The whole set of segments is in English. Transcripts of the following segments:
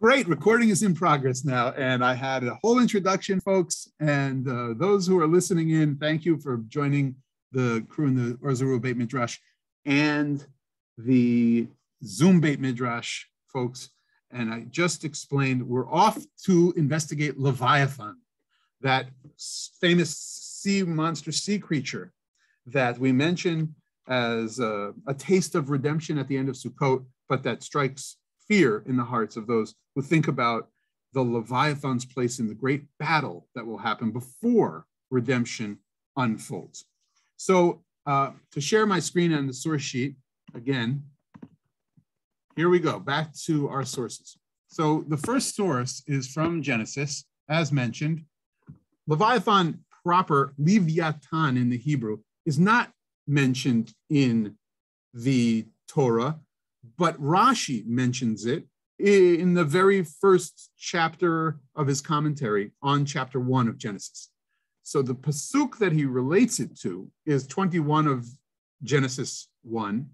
Great, recording is in progress now, and I had a whole introduction, folks, and those who are listening in, thank you for joining the crew in the Zarua Beit Midrash and the Zoom Beit Midrash, folks. And I just explained we're off to investigate Leviathan, that famous sea monster, sea creature that we mentioned as a taste of redemption at the end of Sukkot, but that strikes fear in the hearts of those who think about the Leviathan's place in the great battle that will happen before redemption unfolds. So to share my screen on the source sheet, again, here we go, back to our sources. So the first source is from Genesis, as mentioned. Leviathan proper, Leviathan in the Hebrew, is not mentioned in the Torah, but Rashi mentions it in the very first chapter of his commentary on chapter 1 of Genesis. So the pasuk that he relates it to is 21 of Genesis 1.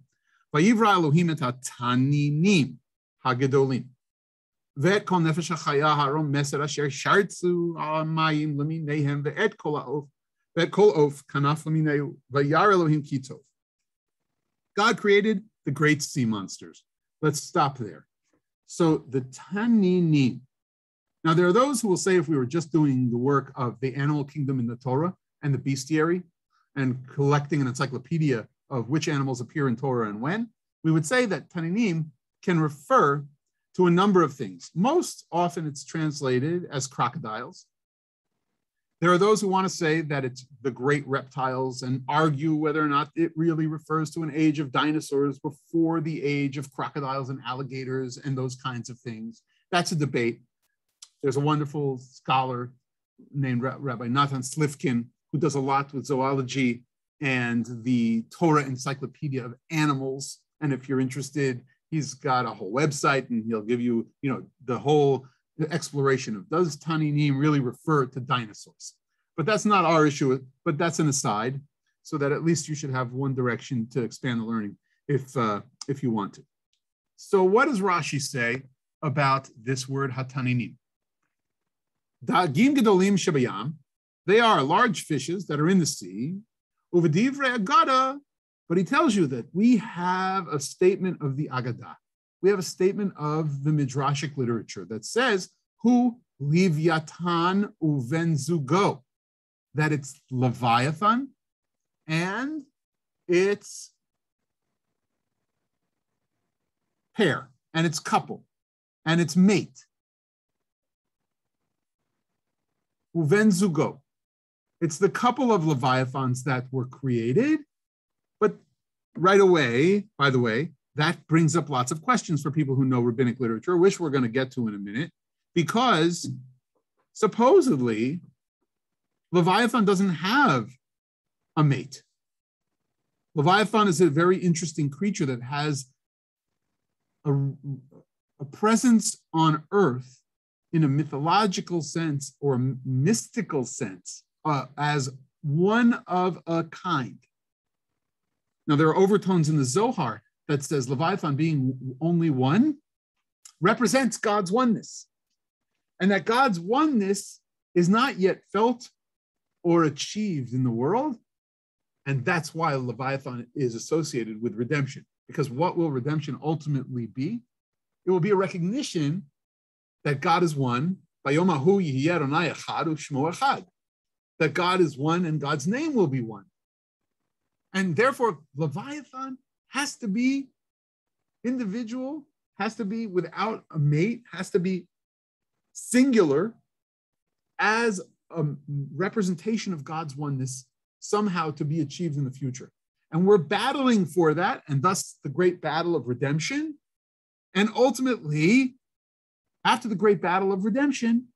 Vayivra Elohim et hataninim hagedolim ve'et kol nefesh hachaya harom meser asher shartzu al mayim lemineihem ve'et kol ha'of kanaf leminei vayar Elohim ki tov. God created the great sea monsters. Let's stop there. So the Taninim. Now there are those who will say if we were just doing the work of the animal kingdom in the Torah and the bestiary and collecting an encyclopedia of which animals appear in Torah and when, we would say that Taninim can refer to a number of things. Most often it's translated as crocodiles. There are those who want to say that it's the great reptiles and argue whether or not it really refers to an age of dinosaurs before the age of crocodiles and alligators and those kinds of things. That's a debate. There's a wonderful scholar named Rabbi Nathan Slifkin who does a lot with zoology and the Torah Encyclopedia of Animals. And if you're interested, he's got a whole website and he'll give you, the whole exploration of does Taninim really refer to dinosaurs? But that's not our issue, but that's an aside, so that at least you should have one direction to expand the learning if you want to. So what does Rashi say about this word hataninim? Da'agim gedolim shebayam, they are large fishes that are in the sea. Uvedivrei agada, but he tells you that we have a statement of the Agadah. We have a statement of the Midrashic literature that says, Hu Leviathan uven zugo, that it's Leviathan and its pair and its couple and its mate. Uven zugo. It's the couple of Leviathans that were created, but right away, by the way, that brings up lots of questions for people who know rabbinic literature, which we're going to get to in a minute, because supposedly Leviathan doesn't have a mate. Leviathan is a very interesting creature that has a presence on earth in a mythological sense or a mystical sense as one of a kind. Now, there are overtones in the Zohar that says Leviathan being only one represents God's oneness, and that God's oneness is not yet felt or achieved in the world, and that's why Leviathan is associated with redemption, because what will redemption ultimately be? It will be a recognition that God is one, that God is one and God's name will be one. And therefore, Leviathan has to be individual, has to be without a mate, has to be singular as a representation of God's oneness somehow to be achieved in the future. And we're battling for that, and thus the great battle of redemption. And ultimately, after the great battle of redemption,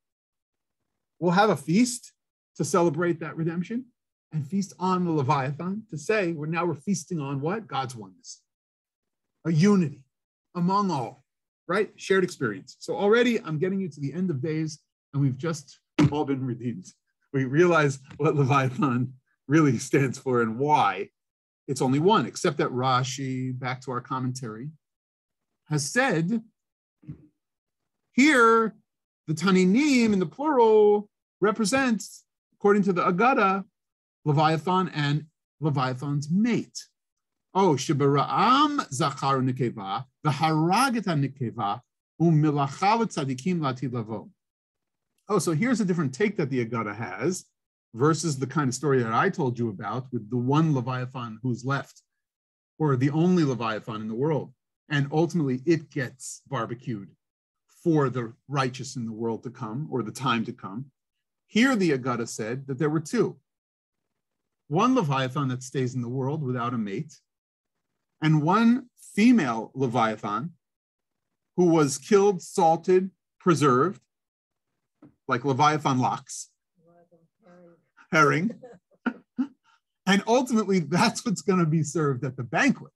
we'll have a feast to celebrate that redemption, and feast on the Leviathan to say we're feasting on what? God's oneness, a unity among all, right? Shared experience. So already I'm getting you to the end of days, and we've just all been redeemed. We realize what Leviathan really stands for and why it's only one, except that Rashi, back to our commentary, has said Here, the Taninim in the plural represents, according to the Agada, Leviathan and Leviathan's mate. Oh, Shibara'am Zachar Nikeva, the Haragata Nikeva, Milachav Tzadikim Lati Lavo. Oh, so here's a different take that the Agada has versus the kind of story that I told you about with the one Leviathan who's left, or the only Leviathan in the world. And ultimately, it gets barbecued for the righteous in the world to come, or the time to come. Here, the Agada said that there were two. One Leviathan that stays in the world without a mate, and one female Leviathan who was killed, salted, preserved, like Leviathan lox, herring. And ultimately, that's what's going to be served at the banquet.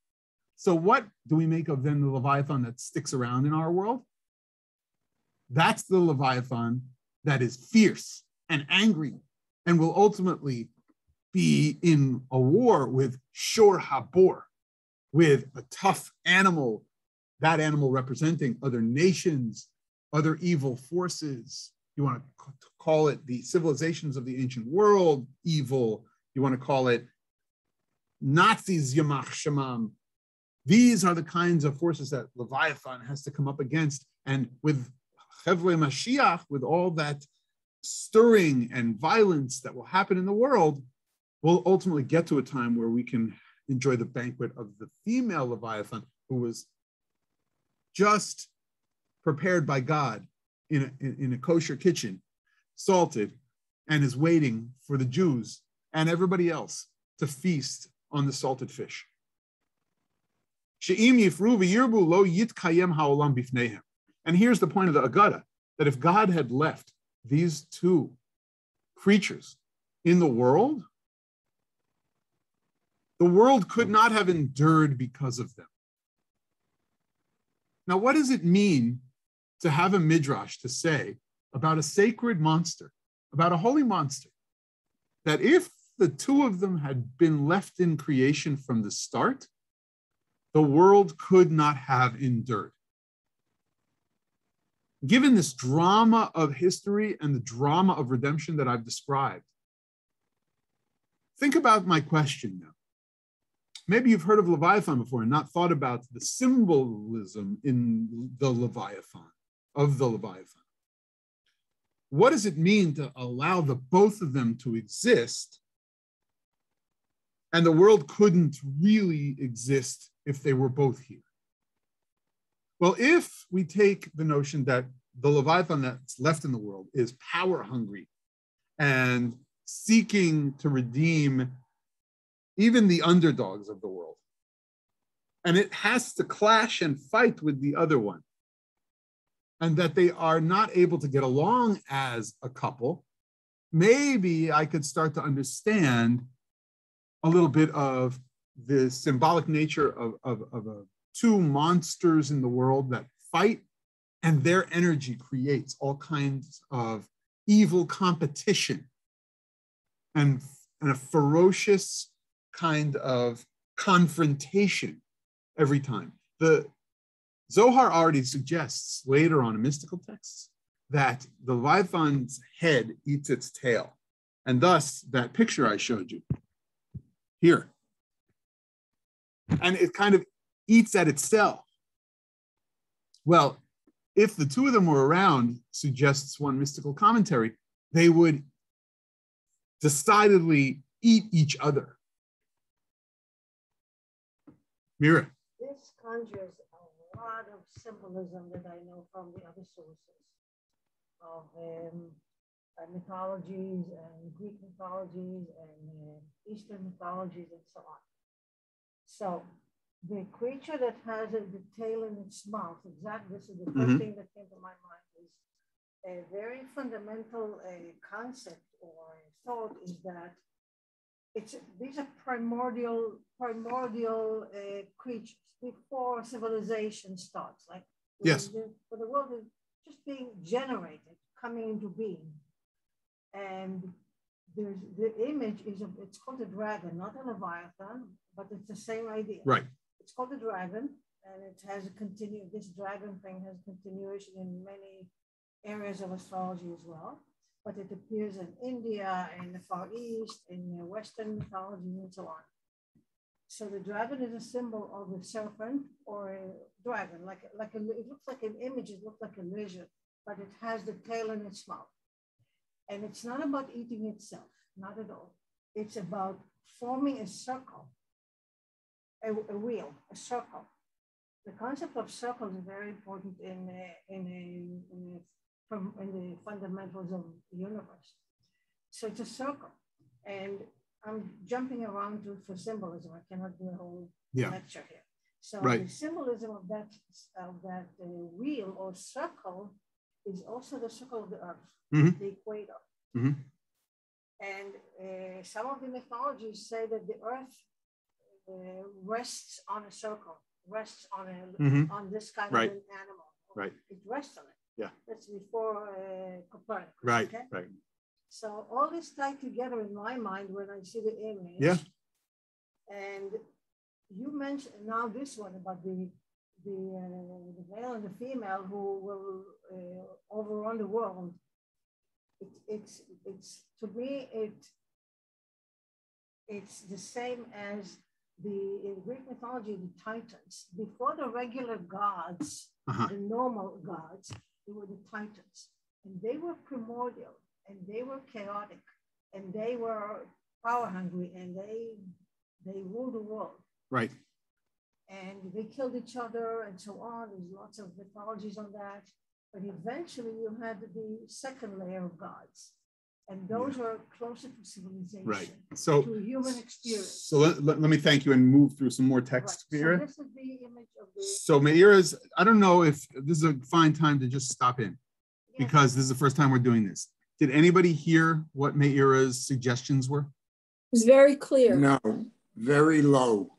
So what do we make of then the Leviathan that sticks around in our world? That's the Leviathan that is fierce and angry and will ultimately be in a war with Shor Habor, with a tough animal, that animal representing other nations, other evil forces. You want to call it the civilizations of the ancient world, evil. You want to call it Nazis, Yamach Shemam. These are the kinds of forces that Leviathan has to come up against. And with Chevle Mashiach, with all that stirring and violence that will happen in the world, we'll ultimately get to a time where we can enjoy the banquet of the female Leviathan, who was just prepared by God in a kosher kitchen, salted, and is waiting for the Jews and everybody else to feast on the salted fish. And here's the point of the Agada, that if God had left these two creatures in the world could not have endured because of them. Now, what does it mean to have a midrash to say about a sacred monster, about a holy monster, that if the two of them had been left in creation from the start, the world could not have endured? Given this drama of history and the drama of redemption that I've described, think about my question now. Maybe you've heard of Leviathan before and not thought about the symbolism in the Leviathan, of the Leviathan. What does it mean to allow the both of them to exist, and the world couldn't really exist if they were both here? Well, if we take the notion that the Leviathan that's left in the world is power hungry and seeking to redeem even the underdogs of the world, and it has to clash and fight with the other one, and that they are not able to get along as a couple, maybe I could start to understand a little bit of the symbolic nature of two monsters in the world that fight, and their energy creates all kinds of evil competition and a ferocious kind of confrontation every time. The Zohar already suggests later on in mystical texts that the Leviathan's head eats its tail. And thus, that picture I showed you here, and it kind of eats at itself. Well, if the two of them were around, suggests one mystical commentary, they would decidedly eat each other. Mira. This conjures a lot of symbolism that I know from the other sources of mythologies and Greek mythologies and Eastern mythologies and so on. So the creature that has the tail in its mouth, exactly, this is the first thing that came to my mind, is a very fundamental concept or thought, is that these are primordial creatures before civilization starts. Like yes, for the world is just being generated, coming into being, and there's the image is it's called a dragon, not a Leviathan, but it's the same idea. Right. It's called a dragon, and it has a this dragon thing has continuation in many areas of astrology as well, but it appears in India, in the Far East, in Western mythology, and so on. So the dragon is a symbol of a serpent or a dragon, it looks like an image, it looks like a lizard, but it has the tail in its mouth. And it's not about eating itself, not at all. It's about forming a circle, a wheel, a circle. The concept of circle is very important in the fundamentals of the universe. So it's a circle. And I'm jumping around for symbolism. I cannot do a whole lecture here. So the symbolism of that wheel or circle is also the circle of the earth, the equator. And some of the mythologies say that the earth rests on a circle, rests on on this kind of an animal. It rests on it. Yeah. That's before Copernicus. Right. So all this tied together in my mind when I see the image. Yeah. And you mentioned now this one about the male and the female who will overrun the world. It's to me it's the same as in Greek mythology, the Titans. Before the regular gods, the normal gods, they were the Titans, and they were primordial, and they were chaotic, and they were power hungry, and they ruled the world. Right. And they killed each other and so on. There's lots of mythologies on that. But eventually you had the second layer of gods. And those were closer to civilization, to human experience. So let me thank you and move through some more text. So this is the image of the... So Meira's, I don't know if this is a fine time to just stop in, because this is the first time we're doing this. Did anybody hear what Meira's suggestions were? It was very clear. No, very low.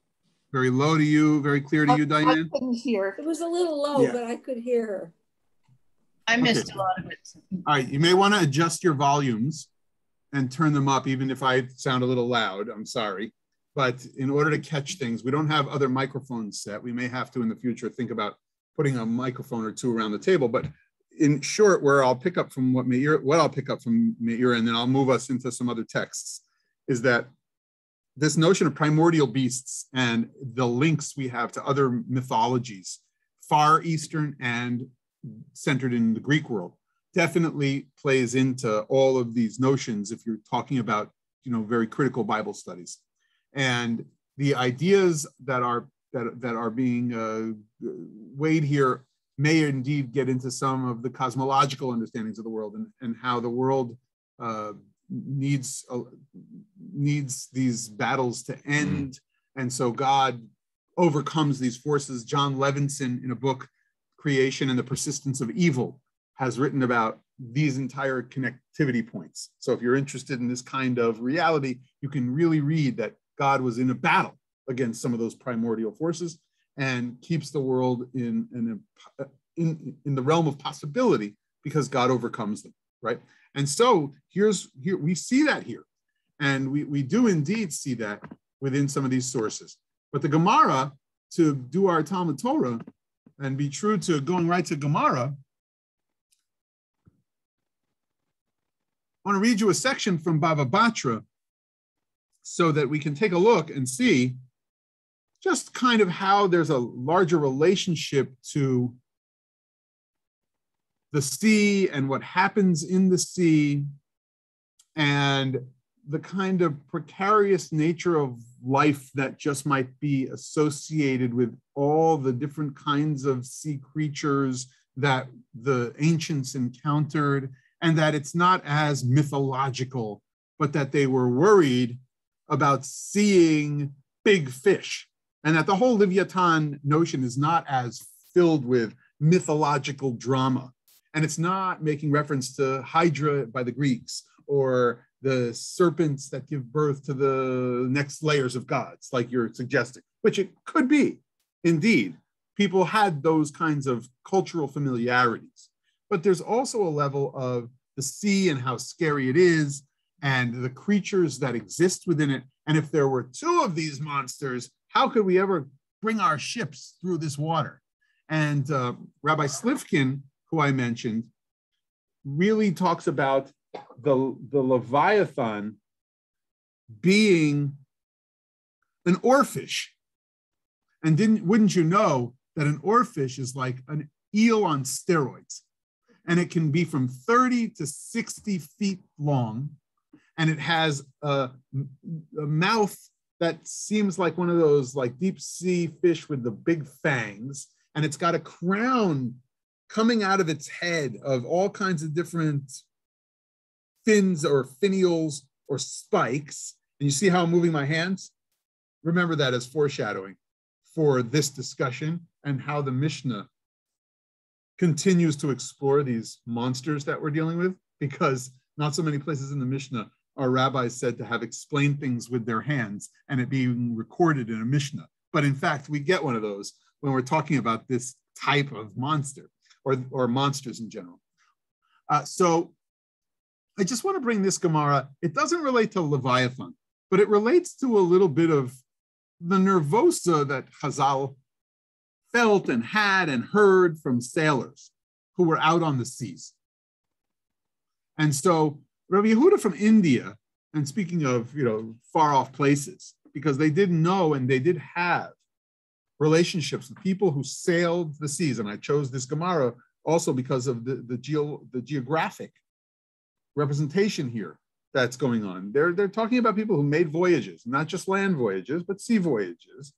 Very low to you, very clear to you, Diane? I couldn't hear. It was a little low, but I could hear her. I missed a lot of it. All right, you may want to adjust your volumes and turn them up, even if I sound a little loud. I'm sorry. But in order to catch things, we don't have other microphones set. We may have to in the future think about putting a microphone or two around the table. But in short, where I'll pick up from what I'll pick up from Meira, and then I'll move us into some other texts, is that this notion of primordial beasts and the links we have to other mythologies, Far Eastern and centered in the Greek world, definitely plays into all of these notions if you're talking about, very critical Bible studies. And the ideas that are being weighed here may indeed get into some of the cosmological understandings of the world and how the world needs these battles to end. And so God overcomes these forces. John Levinson, in a book, Creation and the Persistence of Evil, has written about these entire connectivity points. So if you're interested in this kind of reality, you can really read that God was in a battle against some of those primordial forces and keeps the world in the realm of possibility because God overcomes them, right? And so here we see that here. And we do indeed see that within some of these sources. But the Gemara, to do our Talmud-Torah and be true to going right to Gemara, I want to read you a section from Bava Batra so that we can take a look and see just kind of how there's a larger relationship to the sea and what happens in the sea and the kind of precarious nature of life that just might be associated with all the different kinds of sea creatures that the ancients encountered, and that it's not as mythological, but that they were worried about seeing big fish, and that the whole Leviathan notion is not as filled with mythological drama. And it's not making reference to Hydra by the Greeks or the serpents that give birth to the next layers of gods, like you're suggesting, which it could be. Indeed, people had those kinds of cultural familiarities. But there's also a level of the sea and how scary it is and the creatures that exist within it. And if there were two of these monsters, how could we ever bring our ships through this water. And Rabbi Slivkin, who I mentioned, really talks about the Leviathan being an oarfish. And wouldn't you know that an oarfish is like an eel on steroids? And it can be from 30 to 60 feet long. And it has a mouth that seems like one of those like deep sea fish with the big fangs. And it's got a crown coming out of its head of all kinds of different fins or finials or spikes. And you see how I'm moving my hands? Remember that as foreshadowing for this discussion and how the Mishnah continues to explore these monsters that we're dealing with, because not so many places in the Mishnah are rabbis said to have explained things with their hands and it being recorded in a Mishnah. But in fact, we get one of those when we're talking about this type of monster or monsters in general. So I just want to bring this Gemara. It doesn't relate to Leviathan, but it relates to a little bit of the nervosa that Chazal felt and had and heard from sailors who were out on the seas. And so Rabbi Yehuda from India, and speaking of, far off places, because they did know and they did have relationships with people who sailed the seas. And I chose this Gemara also because of the geographic representation here that's going on. They're talking about people who made voyages, not just land voyages, but sea voyages.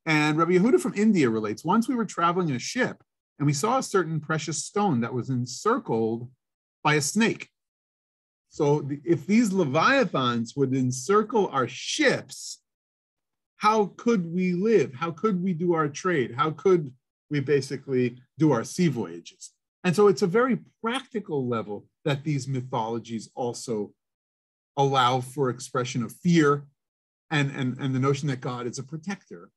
And Rabbi Yehuda from India relates, once we were traveling in a ship and we saw a certain precious stone that was encircled by a snake. So if these Leviathans would encircle our ships, how could we live? How could we do our trade? How could we basically do our sea voyages? And so it's a very practical level that these mythologies also allow for expression of fear and the notion that God is a protector.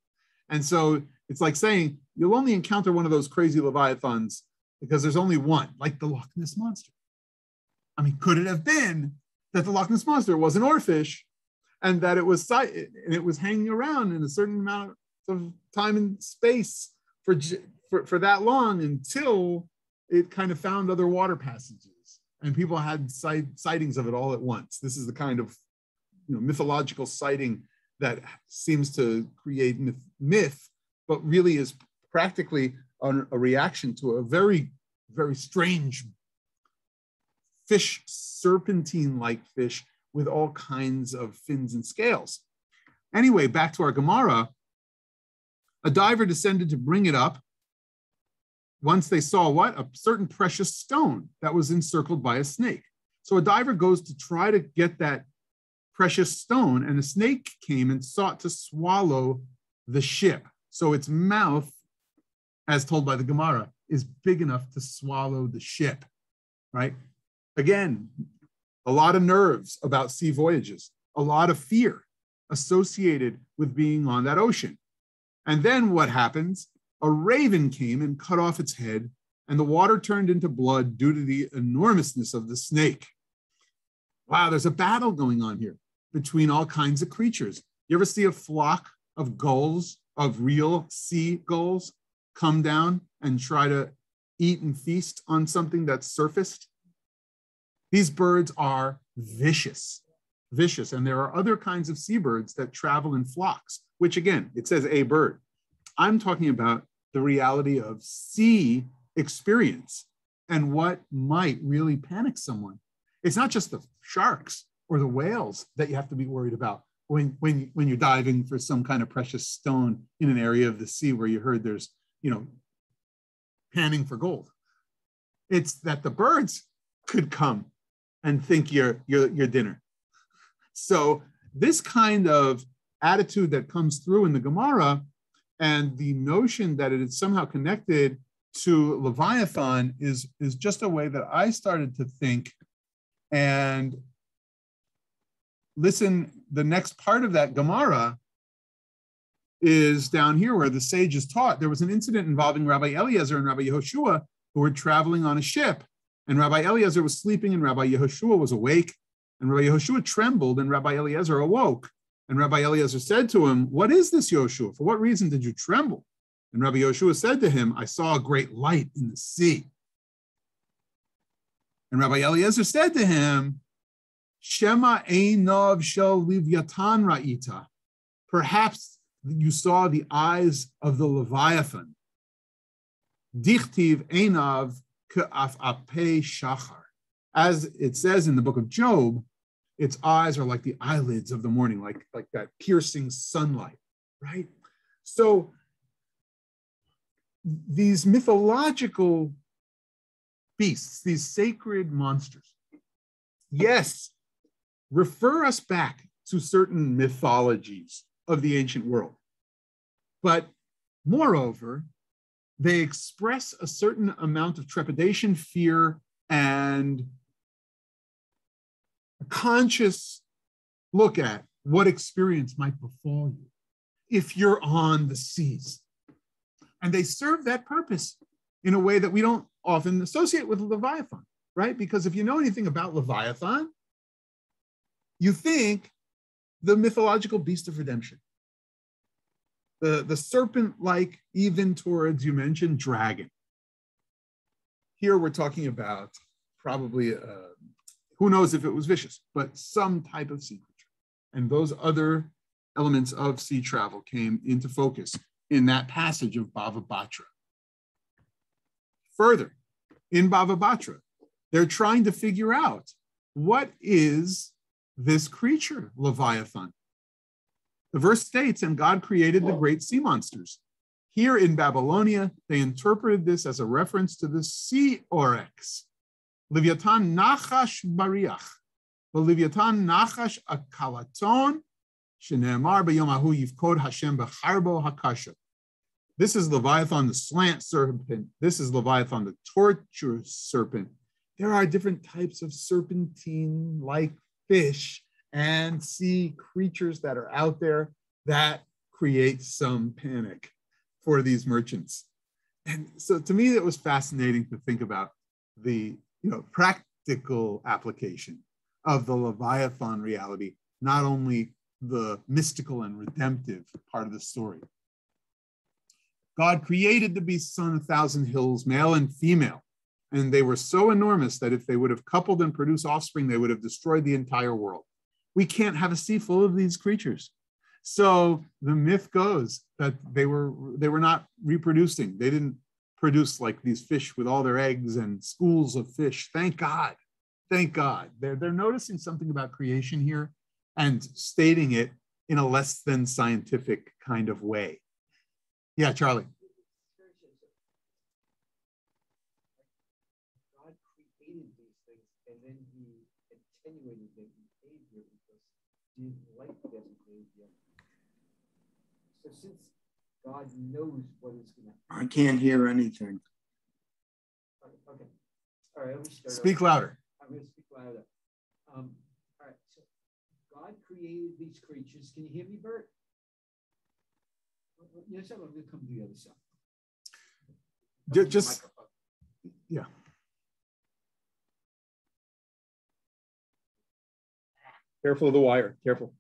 And so it's like saying, you'll only encounter one of those crazy Leviathans because there's only one, like the Loch Ness Monster. I mean, could it have been that the Loch Ness Monster was an oarfish and that it was hanging around in a certain amount of time and space for that long until it kind of found other water passages and people had sightings of it all at once? This is the kind of mythological sighting that seems to create myth, but really is practically a reaction to a very, very strange fish, serpentine-like fish with all kinds of fins and scales. Anyway, back to our Gemara. A diver descended to bring it up once they saw what? A certain precious stone that was encircled by a snake. So a diver goes to try to get that precious stone, and a snake came and sought to swallow the ship. So its mouth, as told by the Gemara, is big enough to swallow the ship, right? Again, a lot of nerves about sea voyages, a lot of fear associated with being on that ocean. And then what happens? A raven came and cut off its head, and the water turned into blood due to the enormousness of the snake. Wow, there's a battle going on here between all kinds of creatures. You ever see a flock of gulls, of real sea gulls, come down and try to eat and feast on something that's surfaced? These birds are vicious, and there are other kinds of seabirds that travel in flocks, which again, it says a bird. I'm talking about the reality of sea experience and what might really panic someone. It's not just the sharks or the whales that you have to be worried about when you're diving for some kind of precious stone in an area of the sea where you heard there's, panning for gold. It's that the birds could come and think you're dinner. So this kind of attitude that comes through in the Gemara and the notion that it is somehow connected to Leviathan is just a way that I started to think. And listen, the next part of that Gemara is down here where the sages taught. There was an incident involving Rabbi Eliezer and Rabbi Yehoshua who were traveling on a ship. And Rabbi Eliezer was sleeping and Rabbi Yehoshua was awake. And Rabbi Yehoshua trembled and Rabbi Eliezer awoke. And Rabbi Eliezer said to him, what is this, Yoshua? For what reason did you tremble? And Rabbi Yoshua said to him, I saw a great light in the sea. And Rabbi Eliezer said to him, Shema einov shel Leviathan ra'ita. Perhaps you saw the eyes of the Leviathan. Dichtiv einav ka'af-apei shachar. As it says in the book of Job, its eyes are like the eyelids of the morning, like that piercing sunlight, right? So these mythological beasts, these sacred monsters, yes, refer us back to certain mythologies of the ancient world. But moreover, they express a certain amount of trepidation, fear, and a conscious look at what experience might befall you if you're on the seas. And they serve that purpose in a way that we don't often associate with Leviathan, right? Because if you know anything about Leviathan, you think the mythological beast of redemption, the serpent-like, even towards, you mentioned, dragon. Here we're talking about probably, who knows if it was vicious, but some type of sea creature. And those other elements of sea travel came into focus in that passage of Bava Batra. Further, in Bava Batra, they're trying to figure out what is this creature, Leviathan. The verse states, and God created the great sea monsters. Here in Babylonia, they interpreted this as a reference to the sea oryx. Leviathan nachash bariach, Leviathan nachash akalaton, shene'emar b'yom hahu yifkod Hashem b'charbo hakasha. This is Leviathan, the slant serpent. This is Leviathan, the tortuous serpent. There are different types of serpentine-like fish and sea creatures that are out there that create some panic for these merchants. And so to me, it was fascinating to think about the practical application of the Leviathan reality, not only the mystical and redemptive part of the story. God created the beasts on 1,000 hills, male and female, and they were so enormous that if they would have coupled and produced offspring, they would have destroyed the entire world. We can't have a sea full of these creatures. So the myth goes that they were not reproducing. They didn't produce like these fish with all their eggs and schools of fish. Thank God. Thank God. They're noticing something about creation here and stating it in a less than scientific kind of way. Yeah, Charlie. God created these things and then he attenuated their behavior because he didn't like their behavior. So since God knows what is going to happen. I can't hear anything. Okay. All right, let me start. Speak louder. I'm going to speak louder. All right, so God created these creatures. Can you hear me, Bert? Yes, I'm going to come to the other side. Just yeah. Careful of the wire. Careful.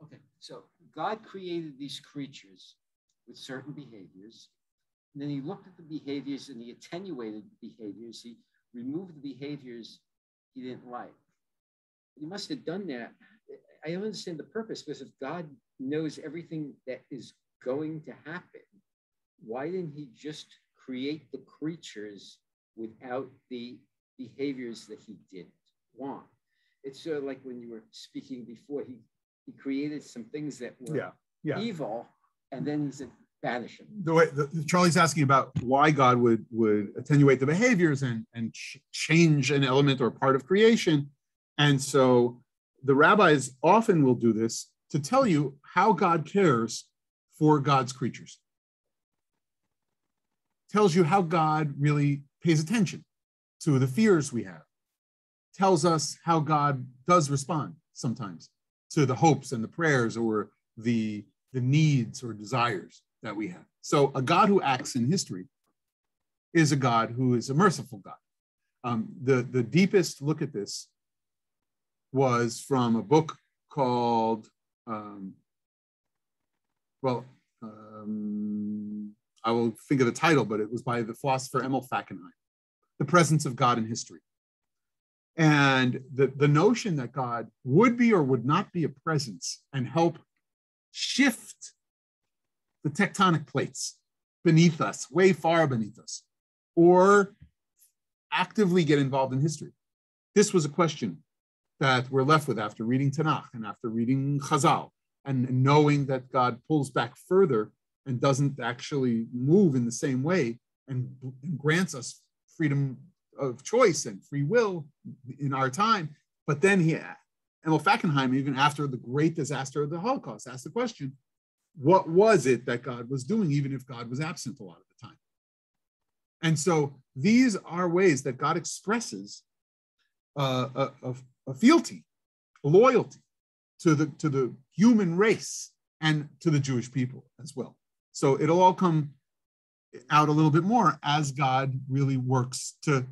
Okay, so God created these creatures with certain behaviors. And then he looked at the behaviors and he attenuated the behaviors. He removed the behaviors he didn't like. He must have done that. I don't understand the purpose, because if God knows everything that is going to happen, why didn't he just create the creatures without the behaviors that he didn't want? It's sort of like when you were speaking before, he created some things that were evil, and then he said, banish them. The way Charlie's asking about why God would attenuate the behaviors and change an element or part of creation. And so the rabbis often will do this to tell you how God cares for God's creatures. Tells you how God really pays attention to the fears we have. Tells us how God does respond sometimes to the hopes and the prayers or the needs or desires that we have. So a God who acts in history is a God who is a merciful God. The deepest look at this was from a book called, I will think of the title, but it was by the philosopher Emil Fackenheim, The Presence of God in History. And the notion that God would be or would not be a presence and help shift the tectonic plates beneath us, way far beneath us, or actively get involved in history. This was a question that we're left with after reading Tanakh and after reading Chazal and knowing that God pulls back further and doesn't actually move in the same way and grants us freedom of choice and free will in our time. But then Emil Fackenheim, even after the great disaster of the Holocaust, asked the question, what was it that God was doing, even if God was absent a lot of the time? And so these are ways that God expresses a fealty, a loyalty to the human race and to the Jewish people as well. So it'll all come out a little bit more as God really works to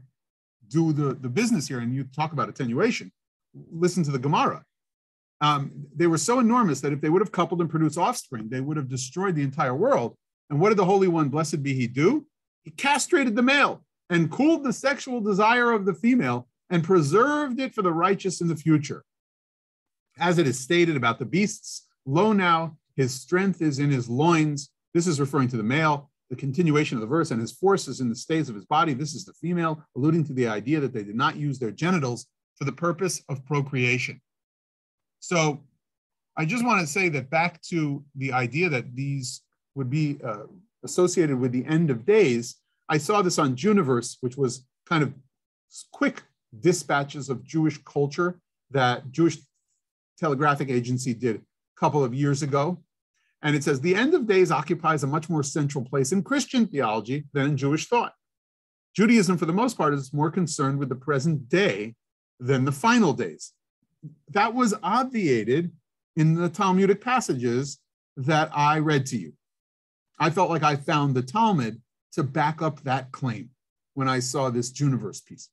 do the business here. And you talk about attenuation. Listen to the Gemara. They were so enormous that if they would have coupled and produced offspring, they would have destroyed the entire world. And what did the Holy One, blessed be he, do? He castrated the male and cooled the sexual desire of the female and preserved it for the righteous in the future. As it is stated about the beasts, lo now, his strength is in his loins. This is referring to the male. The continuation of the verse, and his force is in the stays of his body. This is the female, alluding to the idea that they did not use their genitals for the purpose of procreation. So I just want to say that back to the idea that these would be associated with the end of days, I saw this on Juniverse, which was kind of quick dispatches of Jewish culture that Jewish Telegraphic Agency did a couple of years ago. And it says, the end of days occupies a much more central place in Christian theology than in Jewish thought. Judaism, for the most part, is more concerned with the present day than the final days. That was obviated in the Talmudic passages that I read to you. I felt like I found the Talmud to back up that claim when I saw this Juniverse piece.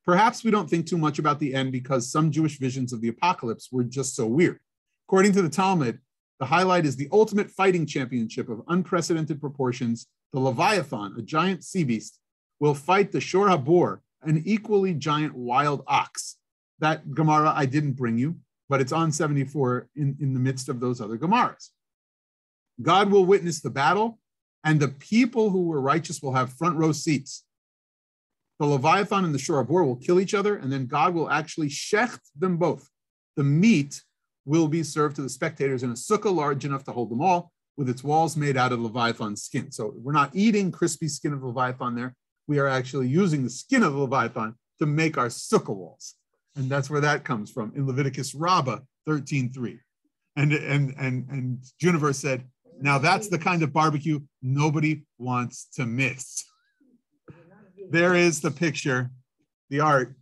Perhaps we don't think too much about the end because some Jewish visions of the apocalypse were just so weird. According to the Talmud, the highlight is the ultimate fighting championship of unprecedented proportions. The Leviathan, a giant sea beast, will fight the Shor HaBor, an equally giant wild ox. That Gemara I didn't bring you, but it's on 74 in the midst of those other Gemaras. God will witness the battle, and the people who were righteous will have front row seats. The Leviathan and the Shor HaBor will kill each other, and then God will actually shecht them both. The meat will be served to the spectators in a sukkah large enough to hold them all, with its walls made out of Leviathan skin. So we're not eating crispy skin of Leviathan there. We are actually using the skin of Leviathan to make our sukkah walls. And that's where that comes from in Leviticus Rabbah 13:3. And Juniverse said, now that's the kind of barbecue nobody wants to miss. There is the picture, the art,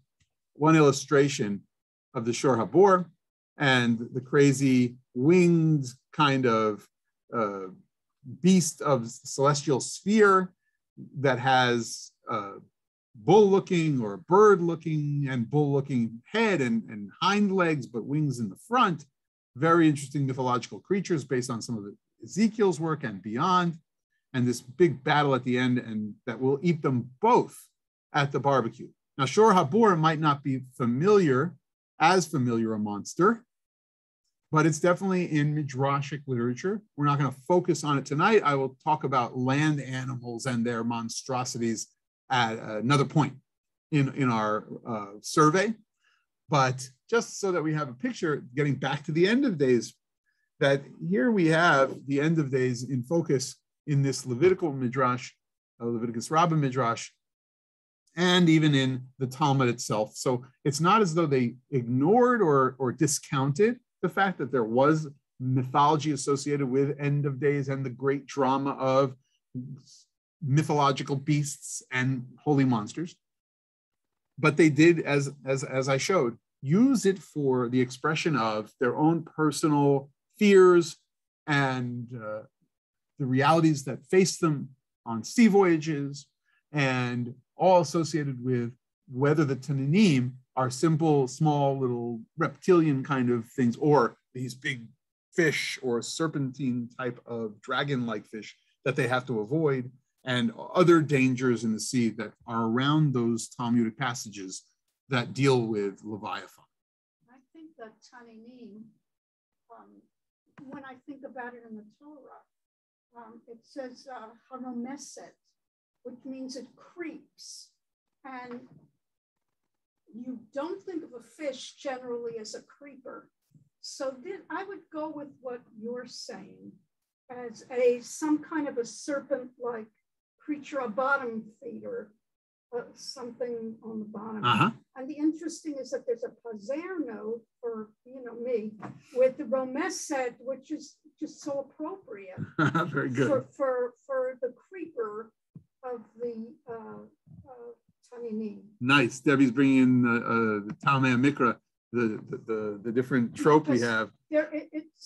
one illustration of the Shor HaBor and the crazy winged kind of beast of celestial sphere that has bull-looking or bird-looking and bull-looking head and hind legs, but wings in the front. Very interesting mythological creatures based on some of the Ezekiel's work and beyond. And this big battle at the end, and that will eat them both at the barbecue. Now, Shor HaBor might not be as familiar a monster, but it's definitely in Midrashic literature. We're not going to focus on it tonight. I will talk about land animals and their monstrosities at another point in our survey. But just so that we have a picture, getting back to the end of days, that here we have the end of days in focus in this Levitical Midrash, Leviticus Rabbah Midrash, and even in the Talmud itself. So it's not as though they ignored or discounted the fact that there was mythology associated with end of days and the great drama of mythological beasts and holy monsters. But they did, as I showed, use it for the expression of their own personal fears and the realities that face them on sea voyages, and all associated with whether the Tananim are simple, small, little reptilian kind of things, or these big fish or serpentine type of dragon-like fish that they have to avoid, and other dangers in the sea that are around those Talmudic passages that deal with Leviathan. I think that Tananim, when I think about it in the Torah, it says Hanomeset, which means it creeps. And you don't think of a fish generally as a creeper. So I would go with what you're saying as some kind of a serpent-like creature, a bottom feeder, something on the bottom. And the interesting is that there's a Pazer note for, me, with the Romeset, which is just so appropriate. Very good. For the creeper of the Tananim. Nice. Debbie's bringing in the Talmud Mikra, the different trope we have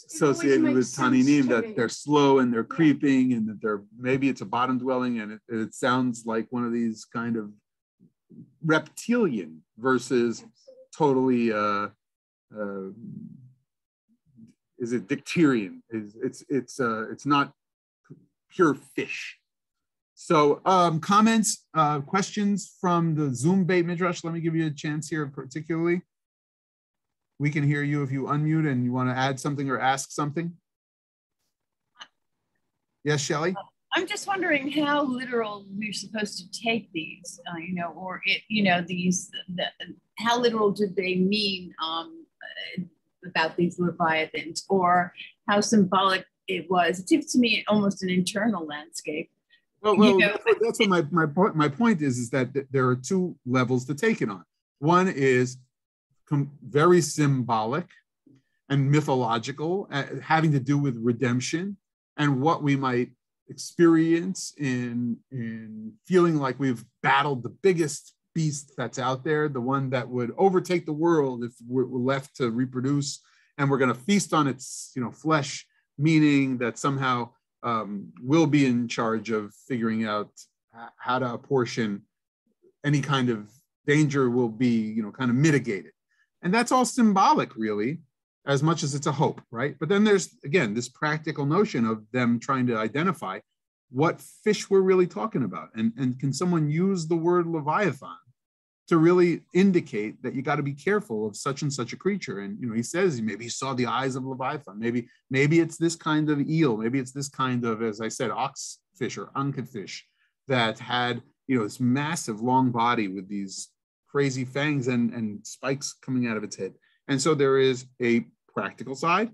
associated with Tananim, that they're slow and they're creeping, and that maybe it's a bottom dwelling, and it sounds like one of these kind of reptilian versus totally is it dicterian? It's not pure fish. So comments, questions from the Zoom Beit Midrash. Let me give you a chance here particularly. We can hear you if you unmute and you want to add something or ask something. Yes, Shelley? I'm just wondering how literal we're supposed to take these, how literal did they mean about these Leviathans, or how symbolic it was. It seems to me almost an internal landscape. Well, that's what my point is that there are two levels to take it on. One is very symbolic and mythological, having to do with redemption and what we might experience in feeling like we've battled the biggest beast that's out there, the one that would overtake the world if we're left to reproduce, and we're going to feast on its flesh, meaning that somehow we'll be in charge of figuring out how to apportion any kind of danger, will be kind of mitigated. And that's all symbolic, really, as much as it's a hope, right? But then there's, again, this practical notion of them trying to identify what fish we're really talking about. And can someone use the word Leviathan to really indicate that you got to be careful of such and such a creature? And, he says maybe he saw the eyes of Leviathan. Maybe it's this kind of eel. Maybe it's this kind of, as I said, oxfish or anketfish that had, this massive long body with these crazy fangs and spikes coming out of its head. And so there is a practical side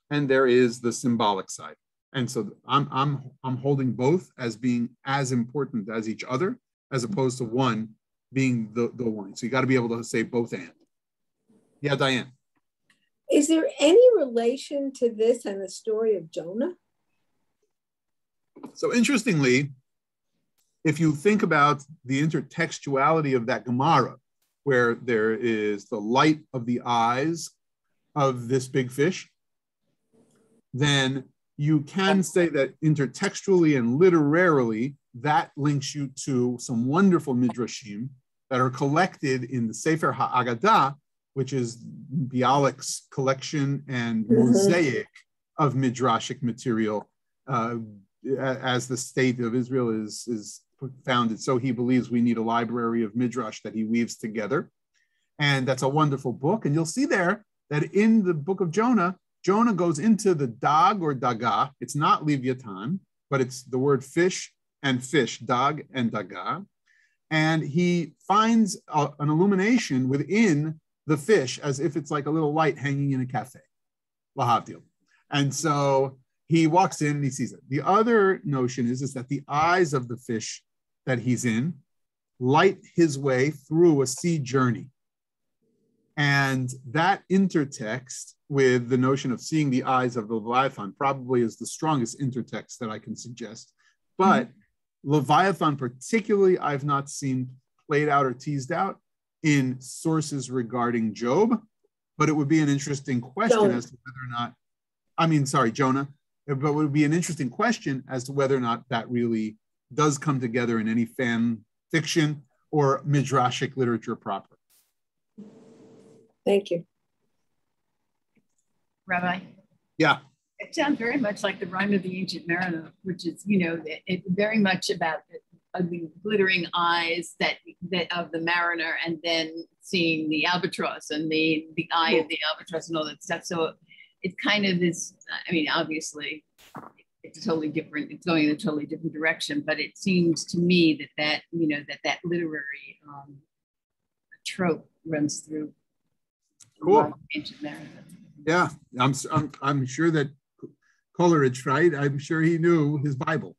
and there is the symbolic side. And so I'm holding both as being as important as each other, as opposed to one being the one. So you got to be able to say both and. Yeah, Diane. Is there any relation to this and the story of Jonah? So interestingly, if you think about the intertextuality of that Gemara, where there is the light of the eyes of this big fish, then you can say that intertextually and literarily, that links you to some wonderful midrashim that are collected in the Sefer HaAgadah, which is Bialik's collection and mosaic of midrashic material, as the state of Israel is founded. So he believes we need a library of midrash that he weaves together. And that's a wonderful book. And you'll see there that in the book of Jonah, Jonah goes into the dag or daga. It's not Leviathan, but it's the word fish and fish, dag and daga. And he finds an illumination within the fish as if it's like a little light hanging in a cafe. Lahavdil. And so he walks in and he sees it. The other notion is that the eyes of the fish that he's in light his way through a sea journey. And that intertext with the notion of seeing the eyes of the Leviathan probably is the strongest intertext that I can suggest. But Leviathan particularly, I've not seen played out or teased out in sources regarding Job, but it would be an interesting question as to whether or not, Jonah, but it would be an interesting question as to whether or not that really does come together in any fan fiction or midrashic literature proper. Thank you. Rabbi? Yeah. It sounds very much like the Rhyme of the Ancient Mariner, which is, you know, it very much about the glittering eyes that of the mariner, and then seeing the albatross and the eye of the albatross and all that stuff. So it kind of is, I mean, obviously it's totally different. It's going in a totally different direction, but it seems to me that you know, that literary trope runs through. Cool. Ancient Mariner. Yeah, I'm sure that Coleridge, right? I'm sure he knew his Bible.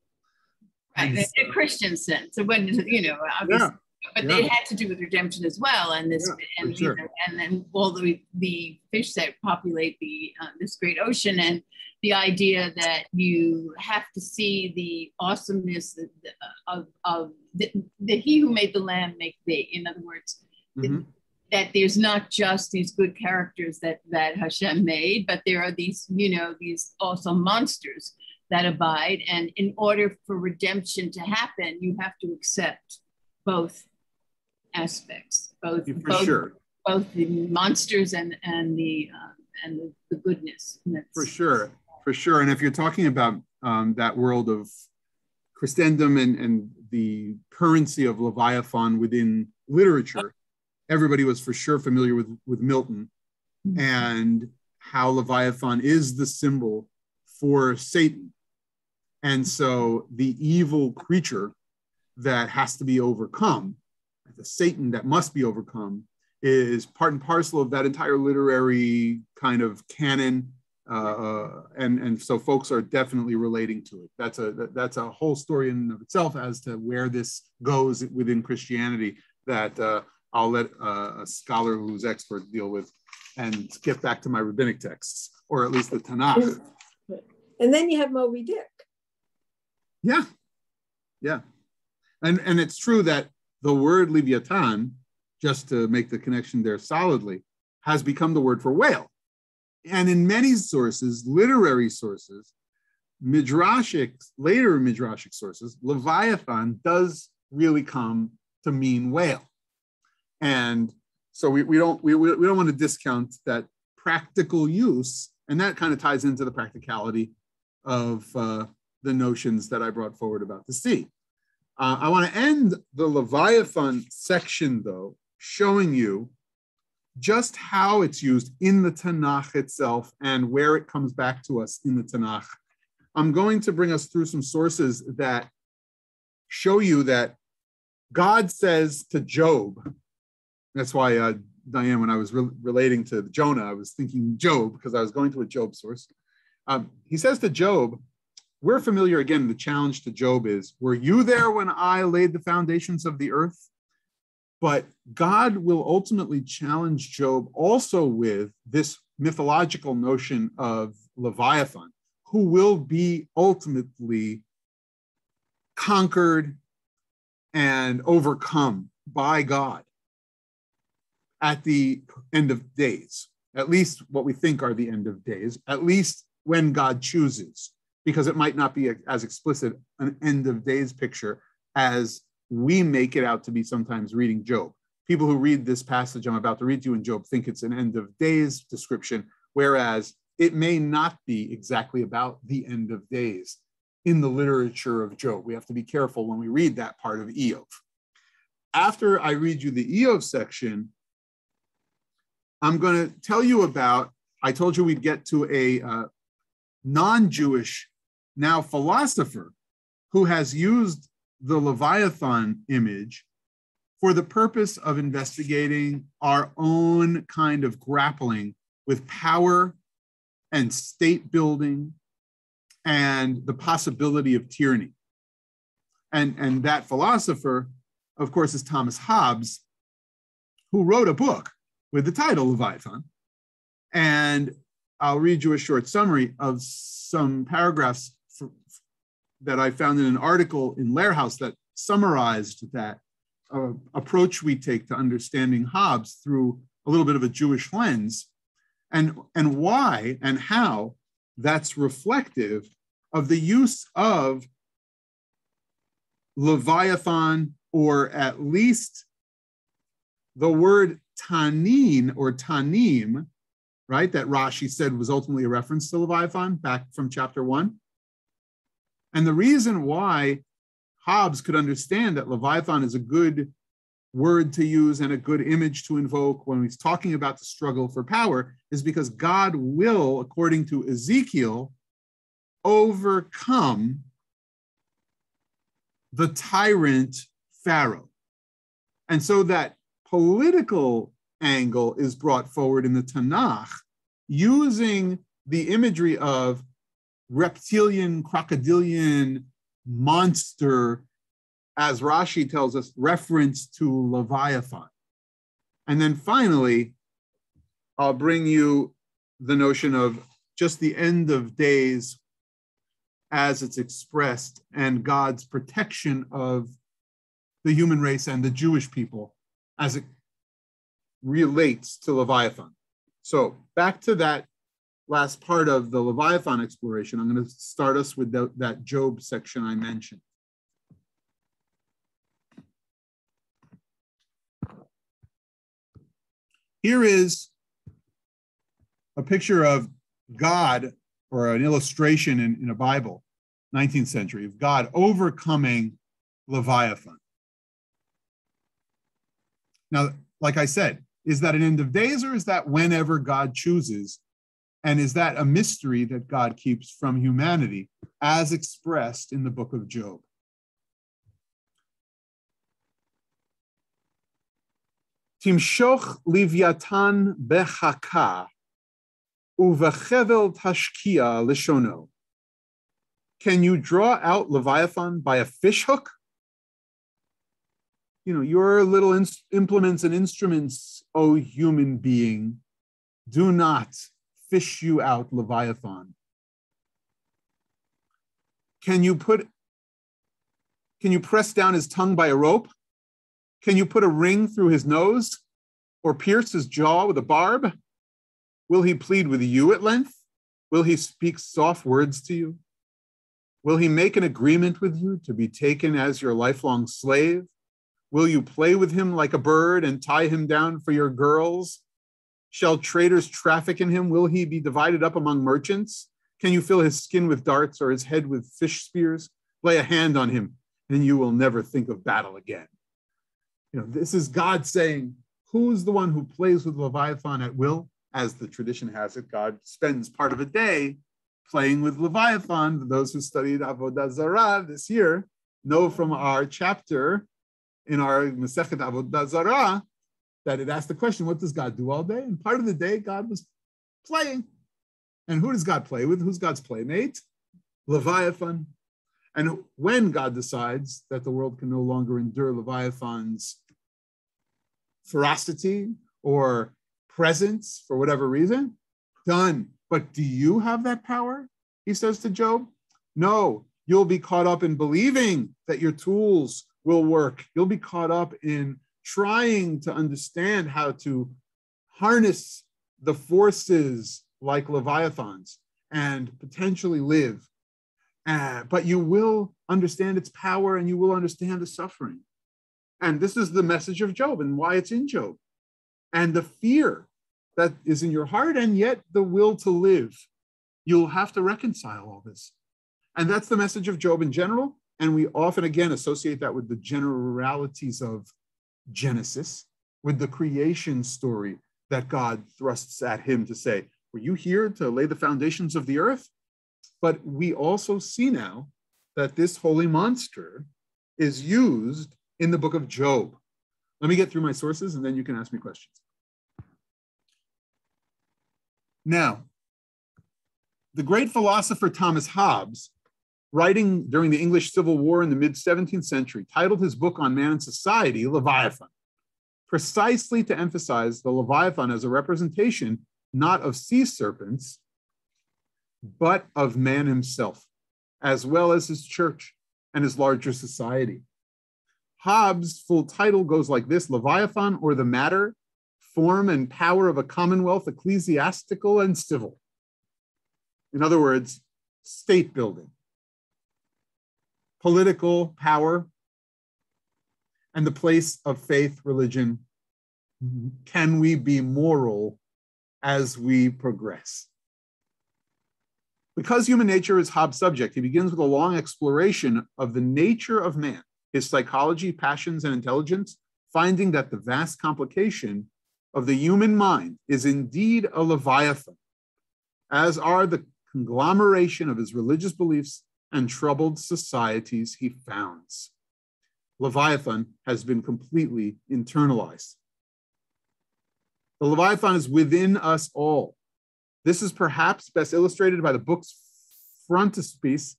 Right, in a Christian sense. So when, you know, obviously, but it had to do with redemption as well, and this, and sure. you know, and then all the fish that populate the this great ocean, and the idea that you have to see the awesomeness of the he who made the land make thee. In other words, that there's not just these good characters that Hashem made, but there are these, you know, these also monsters that abide. And in order for redemption to happen, you have to accept both aspects, both the monsters and the goodness. For sure. And if you're talking about that world of Christendom and the currency of Leviathan within literature, everybody was for sure familiar with Milton and how Leviathan is the symbol for Satan. And so the evil creature that has to be overcome, the Satan that must be overcome, is part and parcel of that entire literary kind of canon. And so folks are definitely relating to it. That's a whole story in and of itself as to where this goes within Christianity that I'll let a scholar who's expert deal with and get back to my rabbinic texts, or at least the Tanakh. And then you have Moby Dick. Yeah. And it's true that the word Leviathan, just to make the connection there solidly, has become the word for whale. And in many sources, literary sources, later midrashic sources, Leviathan does really come to mean whale. And so we don't want to discount that practical use, and that kind of ties into the practicality of the notions that I brought forward about the sea. I want to end the Leviathan section, though, showing you just how it's used in the Tanakh itself and where it comes back to us in the Tanakh. I'm going to bring us through some sources that show you that God says to Job, that's why, Diane, when I was relating to Jonah, I was thinking Job because I was going to a Job source. He says to Job, we're familiar, again, the challenge to Job is, were you there when I laid the foundations of the earth? But God will ultimately challenge Job also with this mythological notion of Leviathan, who will be ultimately conquered and overcome by God at the end of days, at least what we think are the end of days, at least when God chooses, because it might not be as explicit an end of days picture as we make it out to be sometimes reading Job. People who read this passage I'm about to read to you in Job think it's an end of days description, whereas it may not be exactly about the end of days in the literature of Job. We have to be careful when we read that part of Eov. After I read you the Eov section, I'm going to tell you about, I told you we'd get to a non-Jewish, now philosopher, who has used the Leviathan image for the purpose of investigating our own kind of grappling with power and state building and the possibility of tyranny. And that philosopher, of course, is Thomas Hobbes, who wrote a book with the title Leviathan. And I'll read you a short summary of some paragraphs that I found in an article in Lehrhaus that summarized that approach we take to understanding Hobbes through a little bit of a Jewish lens, and why and how that's reflective of the use of Leviathan or at least the word tanin or tanim, right, that Rashi said was ultimately a reference to Leviathan back from chapter 1. And the reason why Hobbes could understand that Leviathan is a good word to use and a good image to invoke when he's talking about the struggle for power is because God will, according to Ezekiel, overcome the tyrant Pharaoh. And so that political angle is brought forward in the Tanakh using the imagery of reptilian, crocodilian monster, as Rashi tells us, reference to Leviathan. And then finally, I'll bring you the notion of just the end of days as it's expressed and God's protection of the human race and the Jewish people as it relates to Leviathan. So back to that last part of the Leviathan exploration, I'm going to start us with that Job section I mentioned. Here is a picture of God, or an illustration in a Bible, 19th century, of God overcoming Leviathan. Now, like I said, is that an end of days, or is that whenever God chooses? And is that a mystery that God keeps from humanity as expressed in the book of Job? Timshoch Leviathan bechaka uvechevel tashkia lishono. Can you draw out Leviathan by a fish hook? You know, your little implements and instruments, O human being, do not fish you out Leviathan. Can you press down his tongue by a rope? Can you put a ring through his nose or pierce his jaw with a barb? Will he plead with you at length? Will he speak soft words to you? Will he make an agreement with you to be taken as your lifelong slave? Will you play with him like a bird and tie him down for your girls? Shall traders traffic in him? Will he be divided up among merchants? Can you fill his skin with darts or his head with fish spears? Lay a hand on him, and you will never think of battle again. You know, this is God saying, who's the one who plays with Leviathan at will? As the tradition has it, God spends part of a day playing with Leviathan. Those who studied Avodah Zarah this year know from our chapter in our Masechet Avodah Zarah that it asked the question, what does God do all day? And part of the day, God was playing. And who does God play with? Who's God's playmate? Leviathan. And when God decides that the world can no longer endure Leviathan's ferocity or presence for whatever reason, done. But do you have that power? He says to Job, no, you'll be caught up in believing that your tools will work. You'll be caught up in trying to understand how to harness the forces like Leviathans and potentially live. But you will understand its power and you will understand the suffering. And this is the message of Job and why it's in Job. And the fear that is in your heart and yet the will to live. You'll have to reconcile all this. And that's the message of Job in general. And we often, again, associate that with the generalities of Genesis, with the creation story that God thrusts at him to say, were you here to lay the foundations of the earth? But we also see now that this holy monster is used in the book of Job. Let me get through my sources and then you can ask me questions. Now, the great philosopher Thomas Hobbes, writing during the English Civil War in the mid-17th century, titled his book on man and society, Leviathan, precisely to emphasize the Leviathan as a representation not of sea serpents, but of man himself, as well as his church and his larger society. Hobbes' full title goes like this: Leviathan, or the matter, form and power of a commonwealth, ecclesiastical and civil. In other words, state building, political power, and the place of faith, religion. Can we be moral as we progress? Because human nature is Hobbes' subject, he begins with a long exploration of the nature of man, his psychology, passions, and intelligence, finding that the vast complication of the human mind is indeed a Leviathan, as are the conglomeration of his religious beliefs and troubled societies he founds. Leviathan has been completely internalized. The Leviathan is within us all. This is perhaps best illustrated by the book's frontispiece,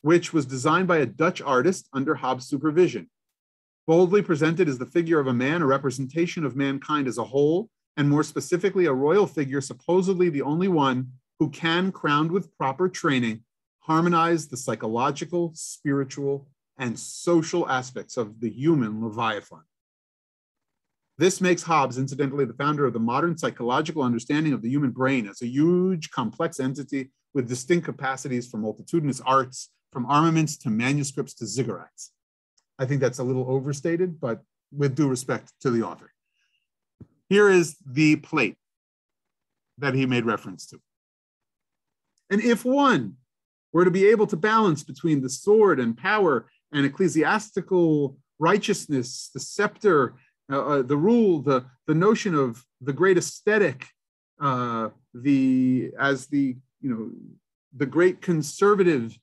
which was designed by a Dutch artist under Hobbes' supervision. Boldly presented as the figure of a man, a representation of mankind as a whole, and more specifically, a royal figure, supposedly the only one who can, crowned with proper training, harmonize the psychological, spiritual, and social aspects of the human Leviathan. This makes Hobbes, incidentally, the founder of the modern psychological understanding of the human brain as a huge, complex entity with distinct capacities for multitudinous arts, from armaments to manuscripts to ziggurats. I think that's a little overstated, but with due respect to the author. Here is the plate that he made reference to. And if one were to be able to balance between the sword and power and ecclesiastical righteousness, the scepter, the rule, the notion of the great aesthetic, the great conservative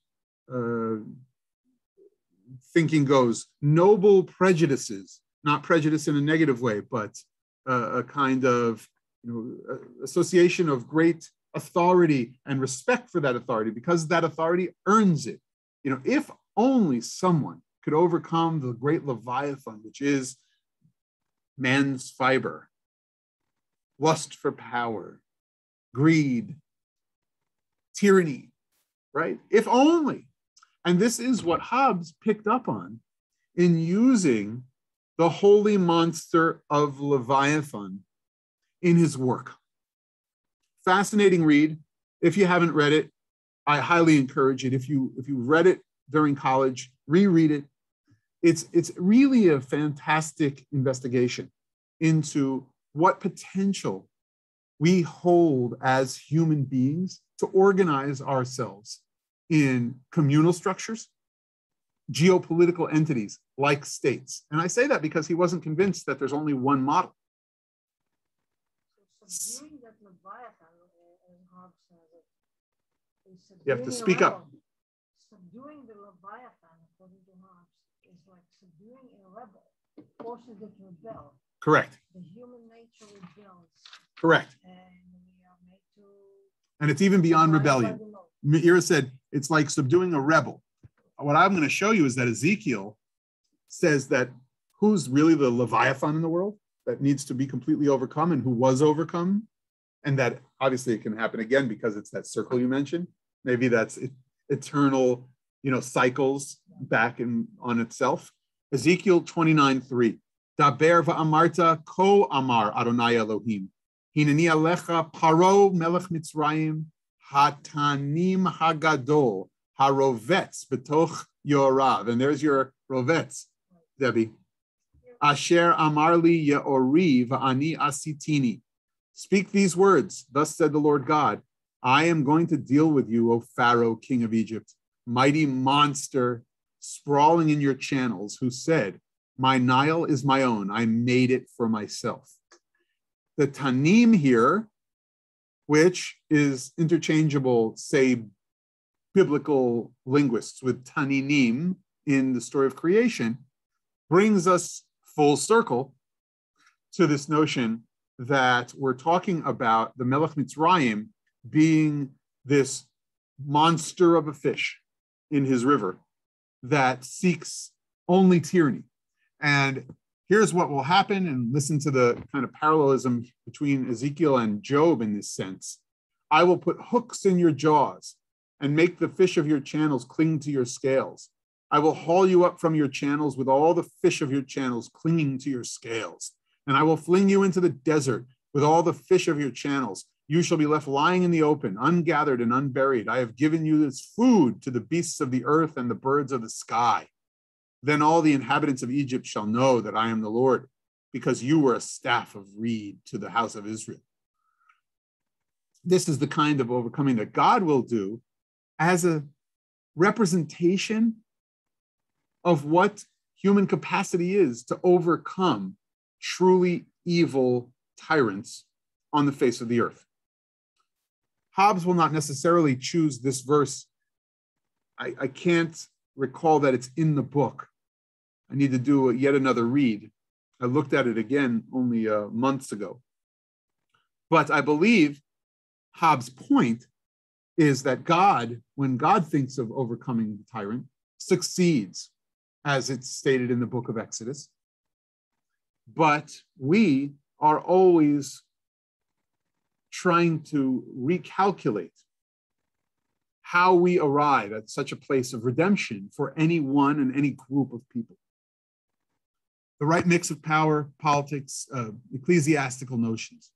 thinking goes, noble prejudices, not prejudice in a negative way, but a kind of association of great authority and respect for that authority because that authority earns it. If only someone could overcome the great Leviathan, which is man's fiber, lust for power, greed, tyranny, right? If only. And this is what Hobbes picked up on in using the holy monster of Leviathan in his work. Fascinating read. If you haven't read it, I highly encourage it. If you read it during college, reread it. It's really a fantastic investigation into what potential we hold as human beings to organize ourselves in communal structures, geopolitical entities like states. And I say that because he wasn't convinced that there's only one model. So subduing that Leviathan, as Hobbes says it, is You have to speak up. Subduing the Leviathan, according to Hobbes, is like subduing a rebel, forces it to rebel. Correct. The human nature rebels. Correct. And we are made to. And it's even beyond rebellion. Meira said it's like subduing a rebel. What I'm going to show you is that Ezekiel says that who's really the Leviathan in the world that needs to be completely overcome and who was overcome, and that obviously it can happen again because it's that circle you mentioned. Maybe that's eternal, cycles back on itself. Ezekiel 29:3. Daber va'amarta ko amar Adonai Elohim. Hineni alecha paro melech Mitzrayim hatanim hagadol harovetz betoch yorav. And there's your rovetz, Debbie. Asher amarli yeori va'ani asitini. Speak these words. Thus said the Lord God, I am going to deal with you, O Pharaoh, king of Egypt, mighty monster, sprawling in your channels, who said, my Nile is my own. I made it for myself. The Tanim here, which is interchangeable, say, biblical linguists with Taninim in the story of creation, brings us full circle to this notion that we're talking about the Melech Mitzrayim being this monster of a fish in his river that seeks only tyranny. And here's what will happen, and listen to the kind of parallelism between Ezekiel and Job in this sense. I will put hooks in your jaws and make the fish of your channels cling to your scales. I will haul you up from your channels with all the fish of your channels clinging to your scales. And I will fling you into the desert with all the fish of your channels. You shall be left lying in the open, ungathered and unburied. I have given you this food to the beasts of the earth and the birds of the sky. Then all the inhabitants of Egypt shall know that I am the Lord, because you were a staff of reed to the house of Israel. This is the kind of overcoming that God will do as a representation of what human capacity is to overcome truly evil tyrants on the face of the earth. Hobbes will not necessarily choose this verse. I can't recall that it's in the book. I need to do yet another read. I looked at it again only months ago. But I believe Hobbes' point is that God, when God thinks of overcoming the tyrant, succeeds, as it's stated in the book of Exodus. But we are always trying to recalculate how we arrive at such a place of redemption for any one and any group of people. The right mix of power, politics, ecclesiastical notions.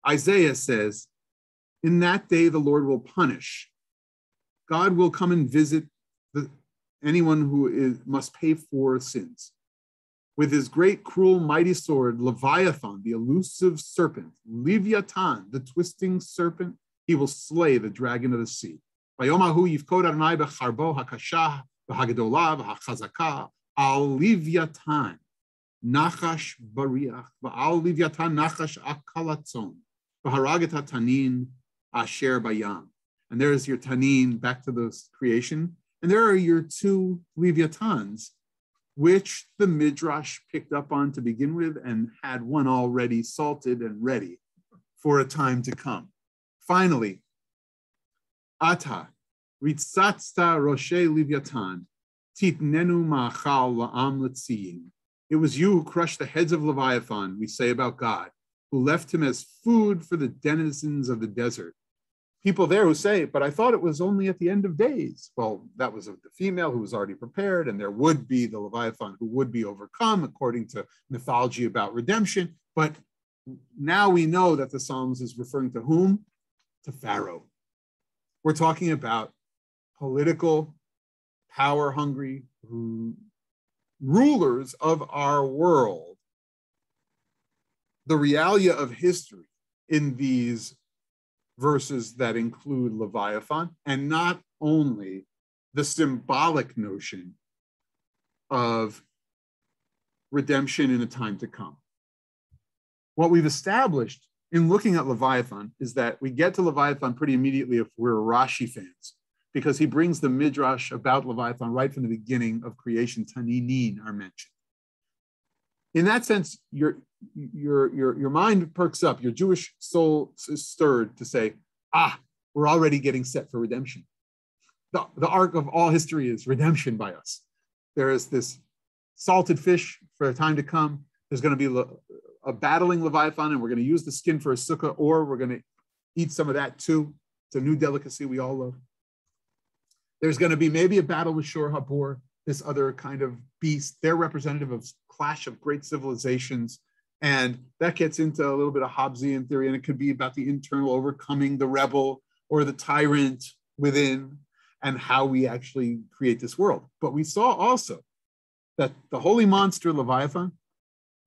Isaiah says, in that day the Lord will punish. God will come and visit anyone who must pay for sins. With his great, cruel, mighty sword, Leviathan, the elusive serpent, Leviathan, the twisting serpent, he will slay the dragon of the sea. Vayomahu yifkod Adonai b'charbo hakashah v'hagadolah v'hachazakah al Leviathan nachash bariach v'al Leviathan nachash akalatzon v'haraget hatanin asher bayam. And there's your tanin, back to the creation. And there are your two Leviathans, which the Midrash picked up on to begin with and had one already salted and ready for a time to come. Finally, Ata, Ritzatzta Roshe Leviathan, Titnenu Machal La'am Letziyim. It was you who crushed the heads of Leviathan, we say about God, who left him as food for the denizens of the desert. People there who say, but I thought it was only at the end of days. Well, that was the female who was already prepared, and there would be the Leviathan who would be overcome according to mythology about redemption. But now we know that the Psalms is referring to whom? To Pharaoh. We're talking about political, power-hungry rulers of our world. The realia of history in these verses that include Leviathan, and not only the symbolic notion of redemption in a time to come. What we've established in looking at Leviathan is that we get to Leviathan pretty immediately if we're Rashi fans, because he brings the Midrash about Leviathan right from the beginning of creation. Taninin are mentioned. In that sense, your mind perks up, your Jewish soul is stirred to say, we're already getting set for redemption. The arc of all history is redemption by us. There is this salted fish for a time to come. There's going to be a battling Leviathan, and we're going to use the skin for a sukkah, or we're going to eat some of that too. It's a new delicacy we all love. There's going to be maybe a battle with Shor Habor, this other kind of beast. They're representative of clash of great civilizations. And that gets into a little bit of Hobbesian theory, and it could be about the internal overcoming the rebel or the tyrant within and how we actually create this world. But we saw also that the holy monster Leviathan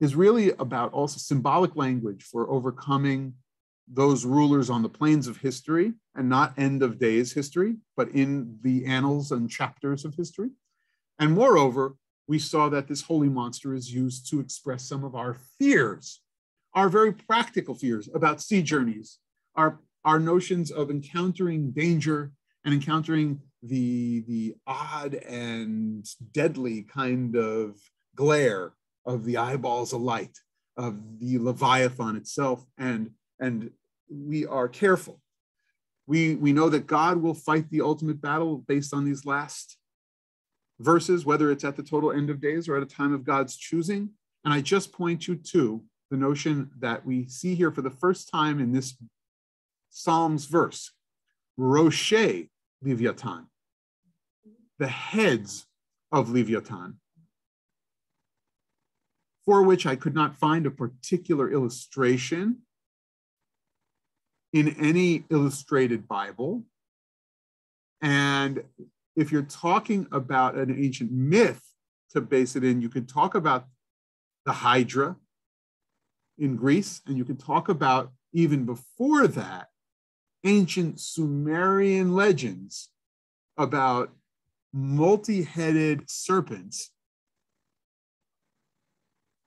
is really about also symbolic language for overcoming those rulers on the plains of history, and not end of days history, but in the annals and chapters of history. And moreover, we saw that this holy monster is used to express some of our fears, our very practical fears about sea journeys, our notions of encountering danger and encountering the odd and deadly kind of glare of the eyeballs alight, of the Leviathan itself, and we are careful. We know that God will fight the ultimate battle based on these last verses, whether it's at the total end of days or at a time of God's choosing. And I just point you to the notion that we see here for the first time in this Psalms verse, Roshe Leviathan, the heads of Leviathan, for which I could not find a particular illustration in any illustrated Bible. And if you're talking about an ancient myth to base it in. You could talk about the Hydra in Greece, and you could talk about, even before that, ancient Sumerian legends about multi-headed serpents,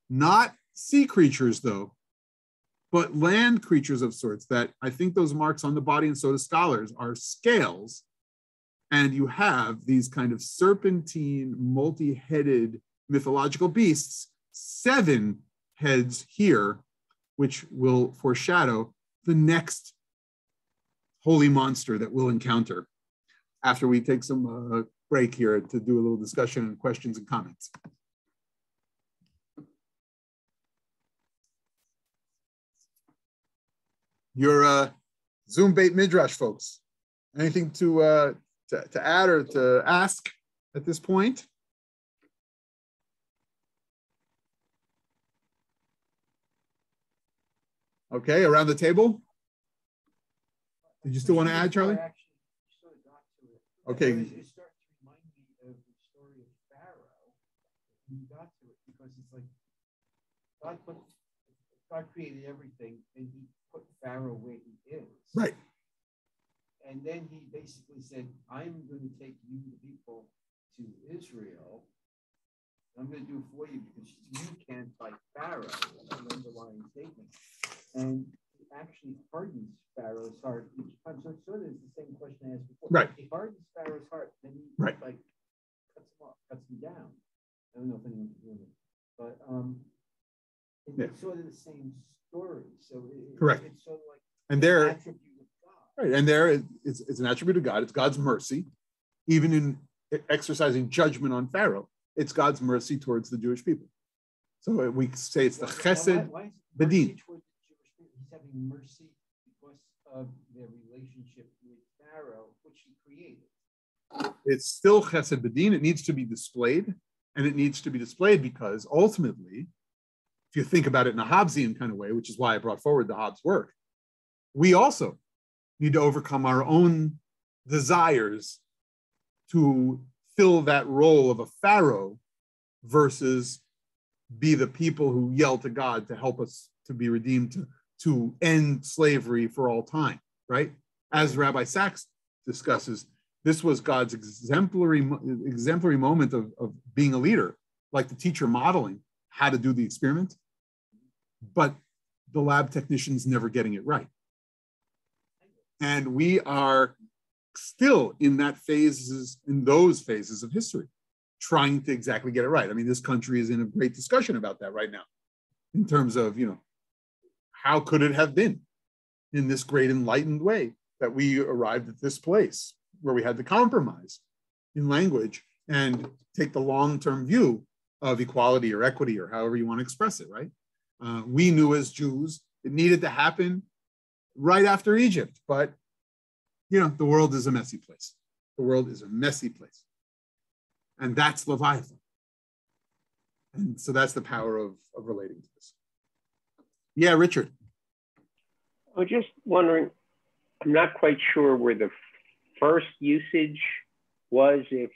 not sea creatures though, but land creatures of sorts, that I think those marks on the body, and so do scholars, are scales. And you have these kind of serpentine, multi-headed mythological beasts, 7 heads here, which will foreshadow the next holy monster that we'll encounter after we take some break here to do a little discussion and questions and comments. Your Zoom Beit Midrash folks, anything to add or to ask at this point? Okay, around the table. Did you still want to add, Charlie? Okay. It starts to remind me of the story of Pharaoh. And you got to it because it's like God created everything, and he put Pharaoh where he is. Right. And then he basically said, I'm going to take you, the people, to Israel. I'm going to do it for you because you can't fight Pharaoh. That's an underlying statement. And he actually hardens Pharaoh's heart each time. So it's sort of the same question I asked before. Right. He hardens Pharaoh's heart, then he right. like cuts him off, cuts him down. I don't know if anyone's doing it, but it's sort of the same story. So correct. It's sort of like and there, an attribute of God. Right, and there it's an attribute of God. It's God's mercy, even in exercising judgment on Pharaoh. It's God's mercy towards the Jewish people. So we say it's the chesed bedin. He's having mercy because of their relationship with Pharaoh, which he created. It's still chesed bedin. It needs to be displayed, and it needs to be displayed because ultimately, if you think about it in a Hobbesian kind of way, which is why I brought forward the Hobbes work, we also need to overcome our own desires to fill that role of a Pharaoh versus be the people who yell to God to help us to be redeemed, to end slavery for all time, right? As Rabbi Sachs discusses, this was God's exemplary moment of being a leader, like the teacher modeling how to do the experiment, but the lab technicians never getting it right. And we are still in those phases of history, trying to exactly get it right. I mean, this country is in a great discussion about that right now, in terms of, how could it have been in this great enlightened way that we arrived at this place where we had to compromise in language and take the long-term view of equality or equity or however you want to express it, right? We knew as Jews it needed to happen right after Egypt, but the world is a messy place. The world is a messy place. And that's Leviathan. And so that's the power of relating to this. Yeah, Richard. I was just wondering, I'm not quite sure where the first usage was, if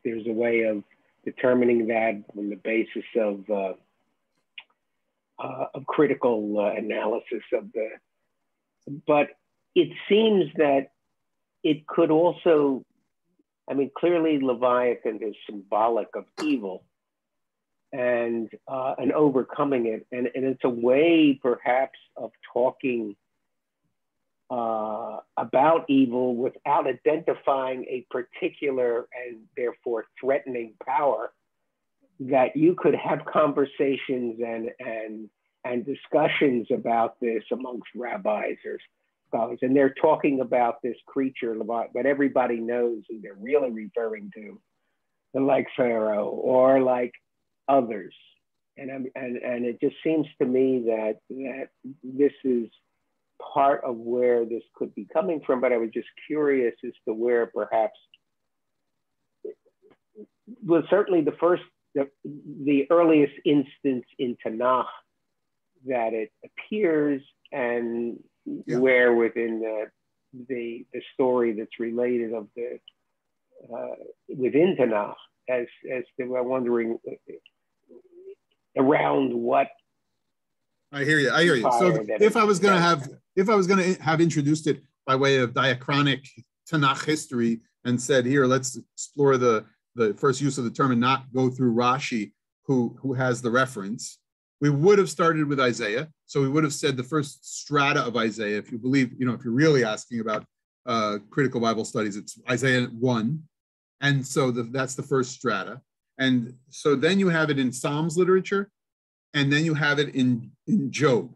there's a way of determining that on the basis of critical analysis of but it seems that it could also, clearly Leviathan is symbolic of evil and overcoming it. And it's a way perhaps of talking about evil without identifying a particular and therefore threatening power, that you could have conversations and discussions about this amongst rabbis or scholars. And they're talking about this creature, but everybody knows who they're really referring to, like Pharaoh or like others. And it just seems to me that this is part of where this could be coming from, but I was just curious as to where perhaps, well, certainly the earliest instance in Tanakh that it appears, and where within the story that's related of within Tanakh as they were wondering around what. I hear you. I hear you. So if I was going to have introduced it by way of diachronic Tanakh history and said, here, let's explore the first use of the term and not go through Rashi, who has the reference, we would have started with Isaiah. So we would have said the first strata of Isaiah. If you believe, if you're really asking about critical Bible studies, it's Isaiah 1. And so that's the first strata. And so then you have it in Psalms literature, and then you have it in Job.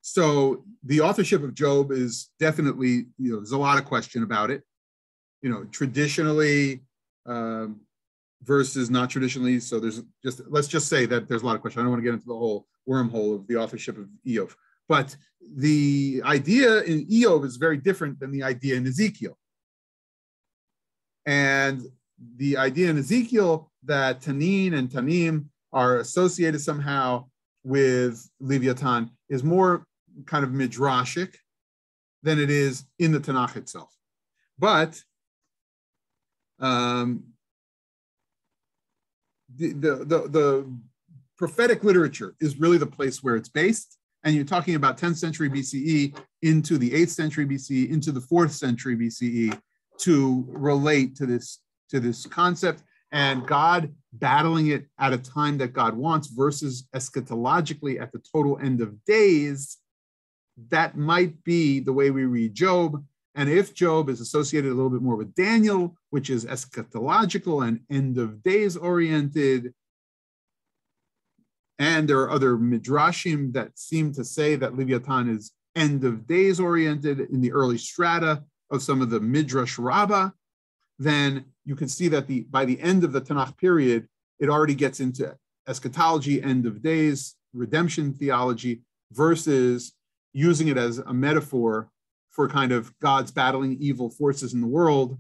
So the authorship of Job is definitely, there's a lot of question about it, traditionally versus not traditionally. So let's just say that there's a lot of question. I don't want to get into the whole wormhole of the authorship of Eov. But the idea in Eov is very different than the idea in Ezekiel. And the idea in Ezekiel that Tanin and Tanim are associated somehow with Leviathan is more kind of midrashic than it is in the Tanakh itself. But the prophetic literature is really the place where it's based. And you're talking about 10th century BCE into the 8th century BCE, into the 4th century BCE to relate to this concept, and God battling it at a time that God wants versus eschatologically at the total end of days. That might be the way we read Job. And if Job is associated a little bit more with Daniel, which is eschatological and end of days oriented, and there are other midrashim that seem to say that Leviathan is end of days oriented in the early strata of some of the Midrash Rabbah, then you can see that by the end of the Tanakh period, it already gets into eschatology, end of days, redemption theology, versus using it as a metaphor for kind of God's battling evil forces in the world,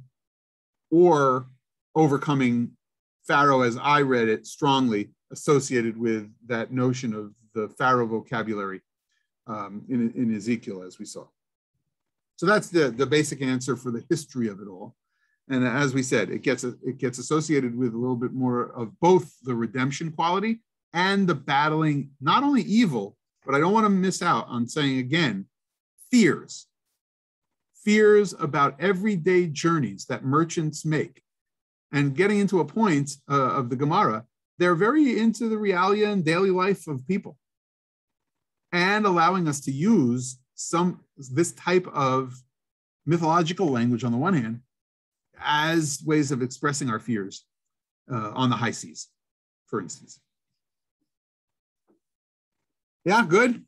or overcoming Pharaoh, as I read it strongly, associated with that notion of the Pharaoh vocabulary in Ezekiel, as we saw. So that's the basic answer for the history of it all. And as we said, it gets associated with a little bit more of both the redemption quality and the battling, not only evil, but I don't want to miss out on saying again, fears about everyday journeys that merchants make. And getting into a point of the Gemara, they're very into the realia and daily life of people, and allowing us to use this type of mythological language on the one hand as ways of expressing our fears on the high seas, for instance. Yeah, good.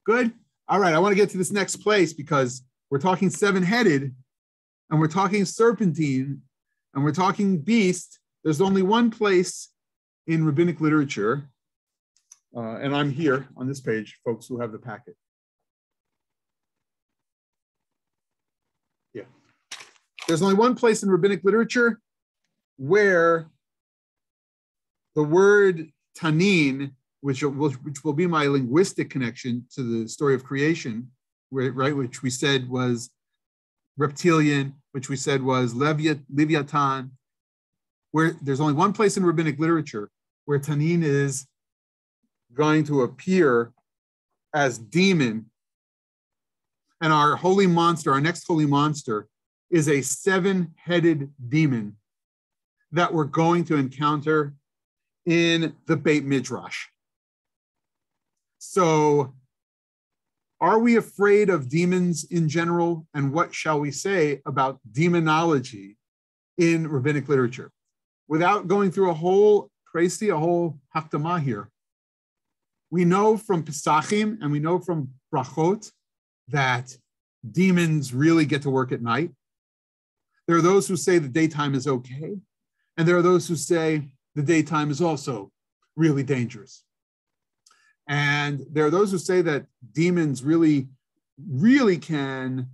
Good. All right, I want to get to this next place because we're talking seven-headed, and we're talking serpentine, and we're talking beast. There's only one place in rabbinic literature, and I'm here on this page, folks who have the packet. Yeah. There's only one place in rabbinic literature where the word tanin, which will be my linguistic connection to the story of creation, which we said was reptilian, which we said was Leviathan, where there's only one place in rabbinic literature where tanin is going to appear as demon. And our holy monster, our next holy monster, is a seven-headed demon that we're going to encounter in the Beit Midrash. So, are we afraid of demons in general? And what shall we say about demonology in rabbinic literature? Without going through a whole hakdamah here, we know from Pesachim and we know from Brachot that demons really get to work at night. There are those who say the daytime is okay, and there are those who say the daytime is also really dangerous. And there are those who say that demons really, really can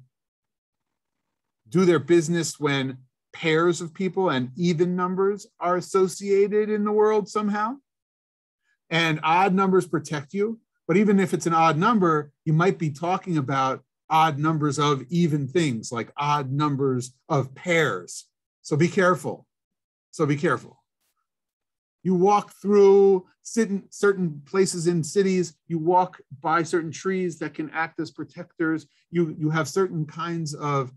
do their business when pairs of people and even numbers are associated in the world somehow. And odd numbers protect you. But even if it's an odd number, you might be talking about odd numbers of even things, like odd numbers of pairs. So be careful. So be careful. You walk through certain places in cities, you walk by certain trees that can act as protectors. You have certain kinds of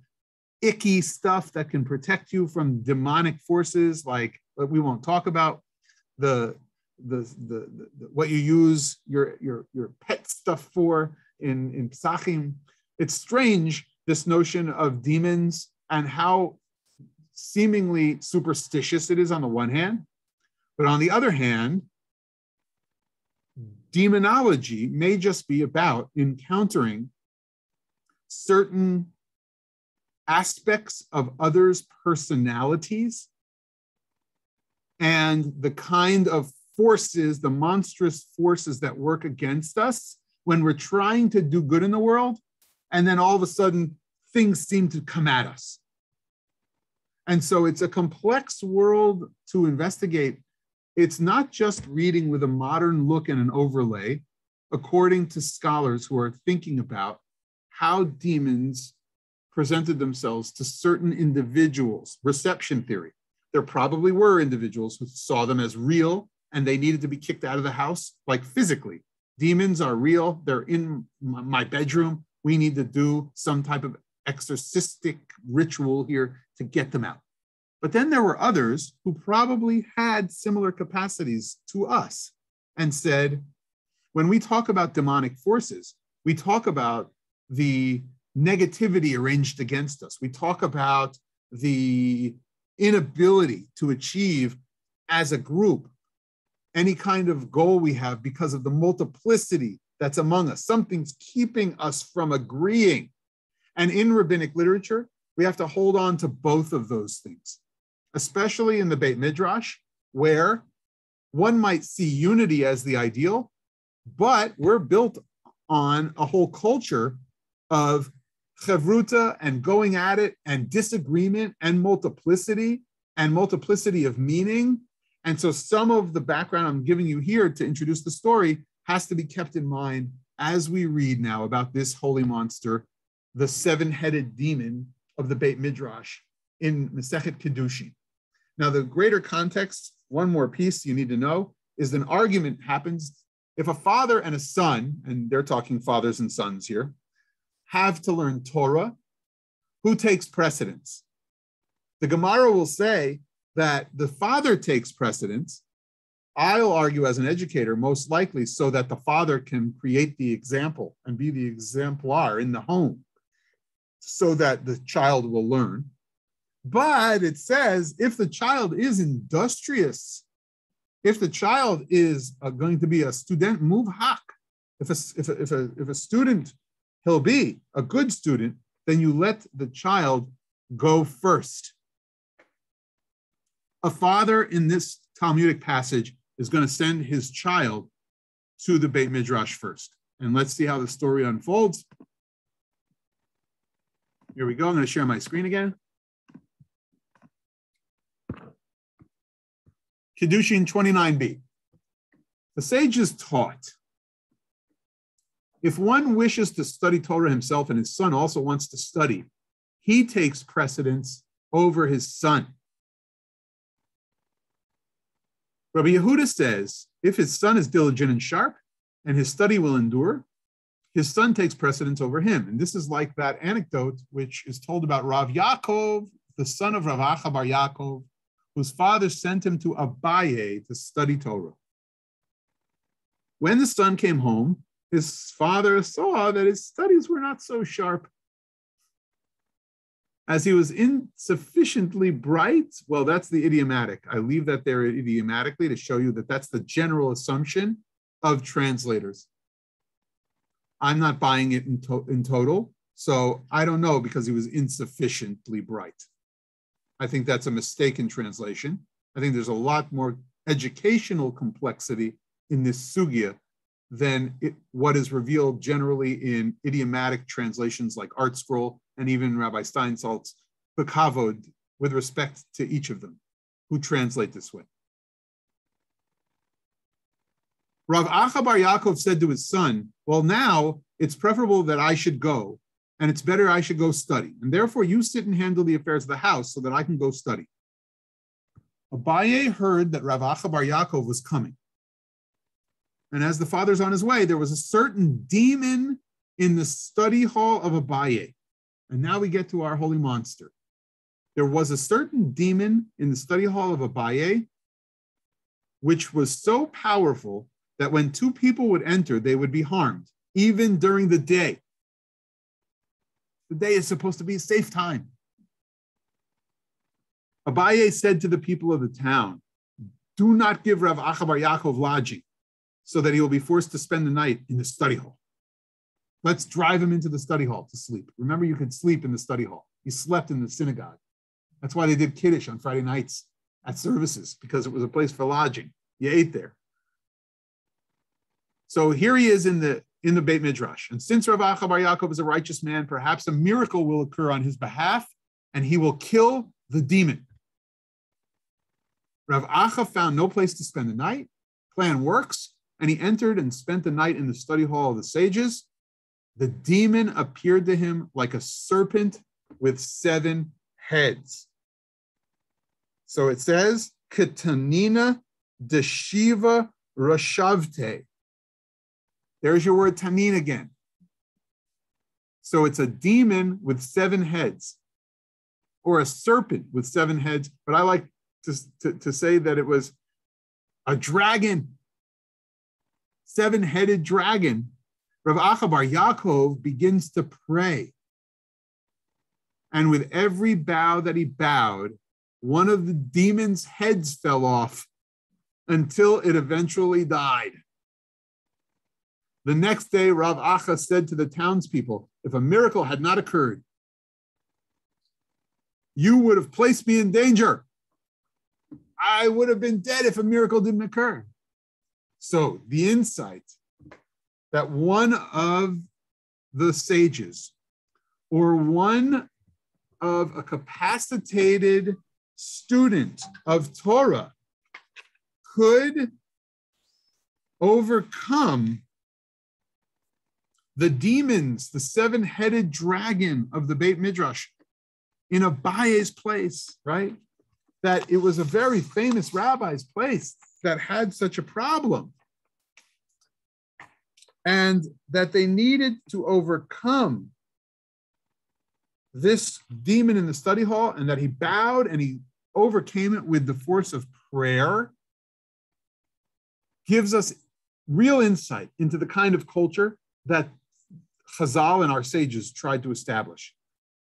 icky stuff that can protect you from demonic forces, like we won't talk about the what you use your pet stuff for in Psachim. It's strange, this notion of demons and how seemingly superstitious it is on the one hand, but on the other hand, demonology may just be about encountering certain aspects of others' personalities and the kind of forces, the monstrous forces that work against us when we're trying to do good in the world, and then all of a sudden things seem to come at us. And so it's a complex world to investigate. It's not just reading with a modern look and an overlay, according to scholars who are thinking about how demons presented themselves to certain individuals. Reception theory. There probably were individuals who saw them as real and they needed to be kicked out of the house, like physically. Demons are real. They're in my bedroom. We need to do some type of exorcistic ritual here to get them out. But then there were others who probably had similar capacities to us and said, when we talk about demonic forces, we talk about the negativity arranged against us. We talk about the inability to achieve as a group any kind of goal we have because of the multiplicity that's among us. Something's keeping us from agreeing. And in rabbinic literature, we have to hold on to both of those things, especially in the Beit Midrash, where one might see unity as the ideal, but we're built on a whole culture of chevruta and going at it and disagreement and multiplicity of meaning. And so some of the background I'm giving you here to introduce the story has to be kept in mind as we read now about this holy monster, the seven-headed demon of the Beit Midrash in Masechet Kiddushin. Now, the greater context, one more piece you need to know, is an argument happens if a father and a son, and they're talking fathers and sons here, have to learn Torah, who takes precedence? The Gemara will say that the father takes precedence. I'll argue as an educator, most likely so that the father can create the example and be the exemplar in the home so that the child will learn. But it says if the child is industrious, if the child is going to be a student muvhak, if a student, he'll be a good student, then you let the child go first. A father in this Talmudic passage is going to send his child to the Beit Midrash first. And let's see how the story unfolds. Here we go. I'm going to share my screen again. Kiddushin 29b. The sages taught, if one wishes to study Torah himself and his son also wants to study, he takes precedence over his son. Rabbi Yehuda says, if his son is diligent and sharp and his study will endure, his son takes precedence over him. And this is like that anecdote which is told about Rav Yaakov, the son of Rav Acha bar Yaakov, whose father sent him to Abaye to study Torah. When the son came home, his father saw that his studies were not so sharp. As he was insufficiently bright, well, that's the idiomatic. I leave that there idiomatically to show you that that's the general assumption of translators. I'm not buying it in total, so I don't know because he was insufficiently bright. I think that's a mistaken translation. I think there's a lot more educational complexity in this sugya than what is revealed generally in idiomatic translations like Art Scroll and even Rabbi Steinsaltz's Bekavod with respect to each of them who translate this way. Rav Acha bar Yaakov said to his son, well, now it's preferable that I should go, and it's better I should go study. And therefore you sit and handle the affairs of the house so that I can go study. Abaye heard that Rav Acha bar Yaakov was coming. And as the father's on his way, there was a certain demon in the study hall of Abaye. And now we get to our holy monster. There was a certain demon in the study hall of Abaye, which was so powerful that when two people would enter, they would be harmed, even during the day. The day is supposed to be a safe time. Abaye said to the people of the town, do not give Rav Acha bar Yaakov lodging so that he will be forced to spend the night in the study hall. Let's drive him into the study hall to sleep. Remember, you could sleep in the study hall. He slept in the synagogue. That's why they did Kiddush on Friday nights at services, because it was a place for lodging. You ate there. So here he is in the Beit Midrash. And since Rav Acha bar Yaakov is a righteous man, perhaps a miracle will occur on his behalf, and he will kill the demon. Rav Acha found no place to spend the night. Plan works, and he entered and spent the night in the study hall of the sages. The demon appeared to him like a serpent with 7 heads. So it says, Ketanina deshiva rashavte. There's your word tanin again. So it's a demon with 7 heads, or a serpent with 7 heads, but I like to say that it was a dragon, 7-headed dragon. Rav Acha bar Yaakov begins to pray. And with every bow that he bowed, one of the demon's heads fell off until it eventually died. The next day, Rav Acha said to the townspeople, if a miracle had not occurred, you would have placed me in danger. I would have been dead if a miracle didn't occur. So the insight that one of the sages or one of a capacitated student of Torah could overcome the demons, the 7-headed dragon of the Beit Midrash in Abaye's place, right? That it was a very famous rabbi's place that had such a problem. And that they needed to overcome this demon in the study hall, and that he bowed and he overcame it with the force of prayer, gives us real insight into the kind of culture that Chazal and our sages tried to establish.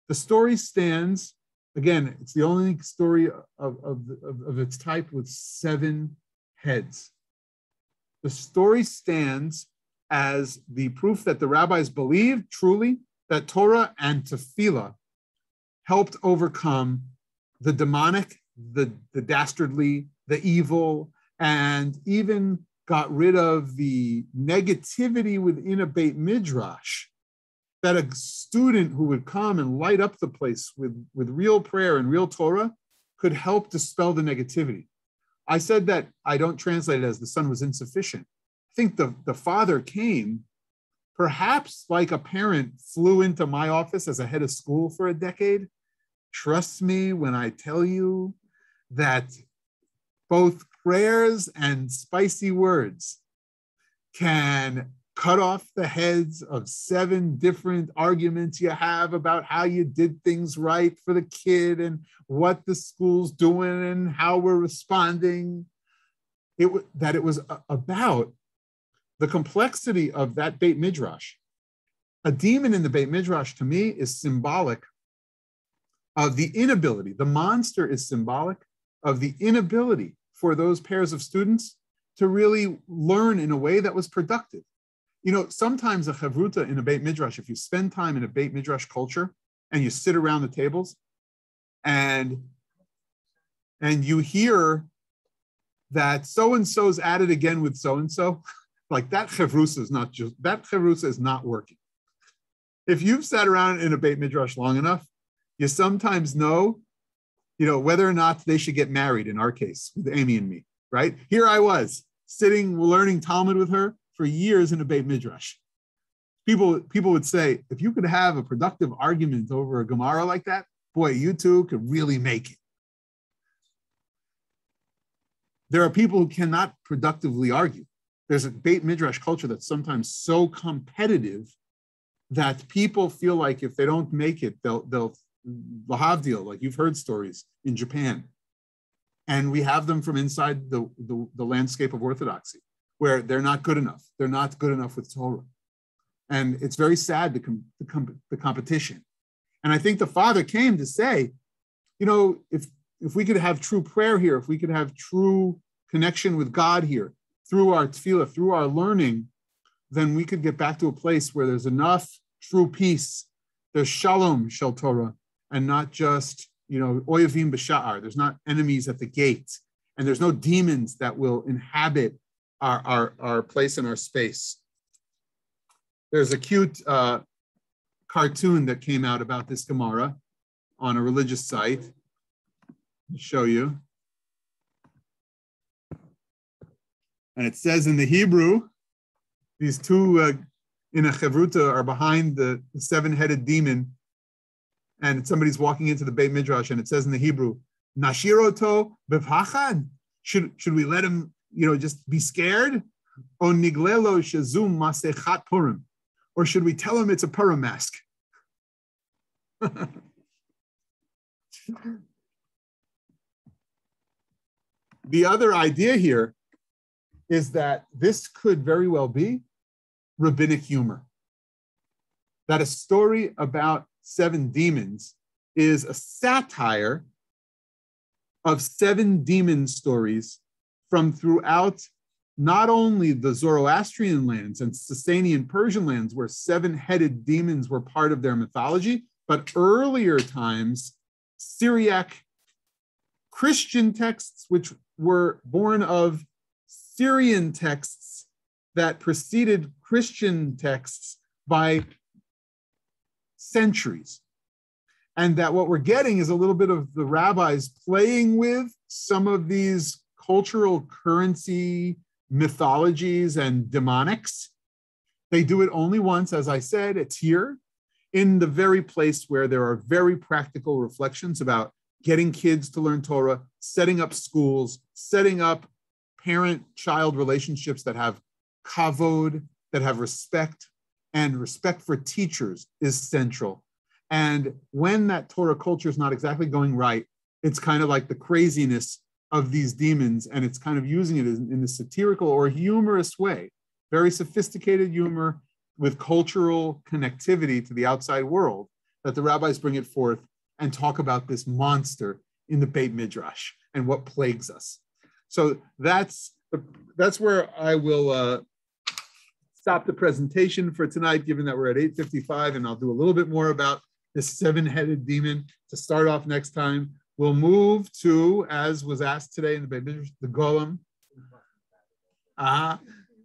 The story stands, again, it's the only story of its type with 7 heads. The story stands as the proof that the rabbis believed truly that Torah and Tefillah helped overcome the demonic, the dastardly, the evil, and even got rid of the negativity within a Beit Midrash, that a student who would come and light up the place with real prayer and real Torah could help dispel the negativity. I said that I don't translate it as the son was insufficient. I think the father came, perhaps like a parent flew into my office as a head of school for a decade. Trust me when I tell you that both prayers and spicy words can cut off the heads of 7 different arguments you have about how you did things right for the kid and what the school's doing and how we're responding. It was about the complexity of that Beit Midrash. A demon in the Beit Midrash, to me, is symbolic of the inability. The monster is symbolic of the inability for those pairs of students to really learn in a way that was productive. You know, sometimes a chavruta in a Beit Midrash, if you spend time in a Beit Midrash culture and you sit around the tables and you hear that so-and-so's at it again with so-and-so, like that chavrusa is not working. If you've sat around in a Beit Midrash long enough, you sometimes know, whether or not they should get married, in our case, with Amy and me, right? Here I was, sitting, learning Talmud with her for years in a Beit Midrash. People would say, if you could have a productive argument over a Gemara like that, boy, you two could really make it. there are people who cannot productively argue. There's a Beit Midrash culture that's sometimes so competitive that people feel like if they don't make it, they'll lahavdil, like you've heard stories in Japan. And we have them from inside the landscape of orthodoxy, where they're not good enough. They're not good enough with Torah. And it's very sad, the competition. And I think the Father came to say, you know, if we could have true prayer here, if we could have true connection with God here, through our tefillah, through our learning, then we could get back to a place where there's enough true peace. There's shalom shel Torah, and not just, you know, oyavim b'sha'ar. There's not enemies at the gate, and there's no demons that will inhabit our place and our space. There's a cute cartoon that came out about this Gemara on a religious site. I'll show you. And it says in the Hebrew, these two in a chevruta are behind the seven-headed demon, and somebody's walking into the Beit Midrash, and it says in the Hebrew, Nashiroto bepachad? Should we let him, you know, just be scared? O niglelo shezum masechat purim? Or should we tell him it's a Purim mask? The other idea here is that this could very well be rabbinic humor. That a story about 7 demons is a satire of 7 demon stories from throughout not only the Zoroastrian lands and Sasanian Persian lands, where 7-headed demons were part of their mythology, but earlier times, Syriac Christian texts, which were born of Syrian texts that preceded Christian texts by centuries. And that what we're getting is a little bit of the rabbis playing with some of these cultural currency mythologies and demonics. They do it only once, as I said. It's here in the very place where there are very practical reflections about getting kids to learn Torah, setting up schools, setting up parent-child relationships that have kavod, that have respect, and respect for teachers is central. And when that Torah culture is not exactly going right, it's kind of like the craziness of these demons, and it's kind of using it in a satirical or humorous way, very sophisticated humor with cultural connectivity to the outside world, that the rabbis bring it forth and talk about this monster in the Beit Midrash and what plagues us. So that's where I will stop the presentation for tonight, given that we're at 8:55, and I'll do a little bit more about this 7-headed demon to start off next time. We'll move to, as was asked today in the Beit Midrash, the Golem.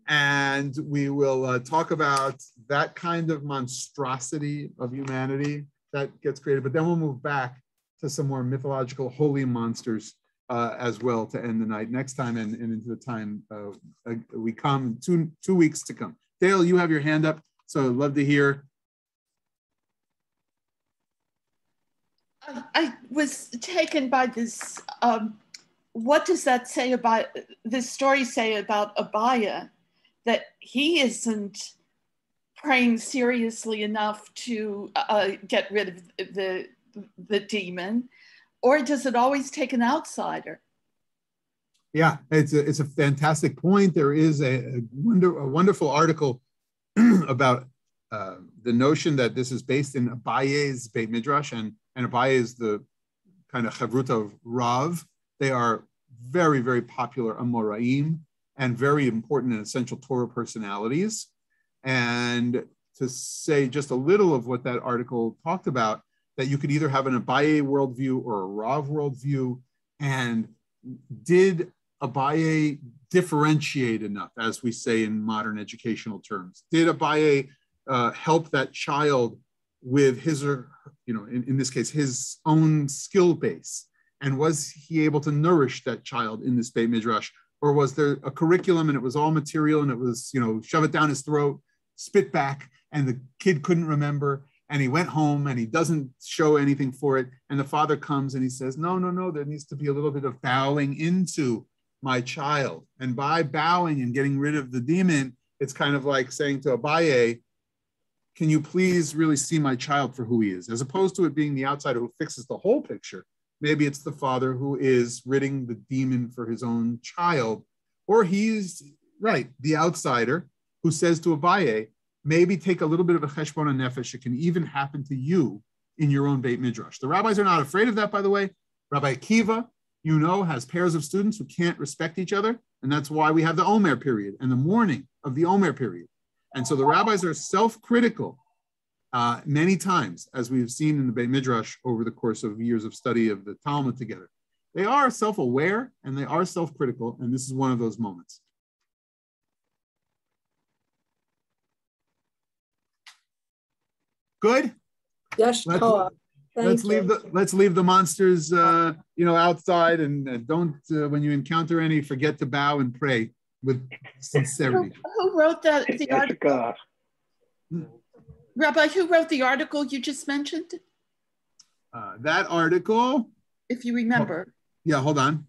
And we will talk about that kind of monstrosity of humanity that gets created. But then we'll move back to some more mythological holy monsters as well to end the night next time and into the time we come, two weeks to come. Dale, you have your hand up, so I'd love to hear. I was taken by this. What does that say about this story say about Abaya, that he isn't praying seriously enough to get rid of the demon, or does it always take an outsider? Yeah, it's a fantastic point. There is a wonderful article about the notion that this is based in Abaye's Beit Midrash, and Abaye is the kind of chavruta of Rav. They are very, very popular Amoraim and very important and essential Torah personalities. And to say just a little of what that article talked about, that you could either have an Abaye worldview or a Rav worldview, and did Abaye differentiate enough, as we say in modern educational terms? Did Abaye help that child with his, or in this case, his own skill base? And was he able to nourish that child in this Beit Midrash? Or was there a curriculum and it was all material and it was, shove it down his throat, spit back, and the kid couldn't remember, and he went home and he doesn't show anything for it, and the father comes and he says, no, there needs to be a little bit of bowing into my child. And by bowing and getting rid of the demon, it's kind of like saying to Abaye, can you please really see my child for who he is? As opposed to it being the outsider who fixes the whole picture. Maybe it's the father who is ridding the demon for his own child, or he's, right, the outsider who says to Abaye, maybe take a little bit of a cheshbon nefesh. It can even happen to you in your own Beit Midrash. The rabbis are not afraid of that, by the way. Rabbi Akiva, you know, has pairs of students who can't respect each other. And that's why we have the Omer period and the mourning of the Omer period. And so the rabbis are self-critical many times, as we've seen in the Beit Midrash over the course of years of study of the Talmud together. They are self-aware and they are self-critical, and this is one of those moments. Good? Yes, let's leave the monsters, outside, and don't when you encounter any, forget to bow and pray with sincerity. Who wrote the article? Rabbi, who wrote the article you just mentioned? That article, if you remember. Yeah, hold on.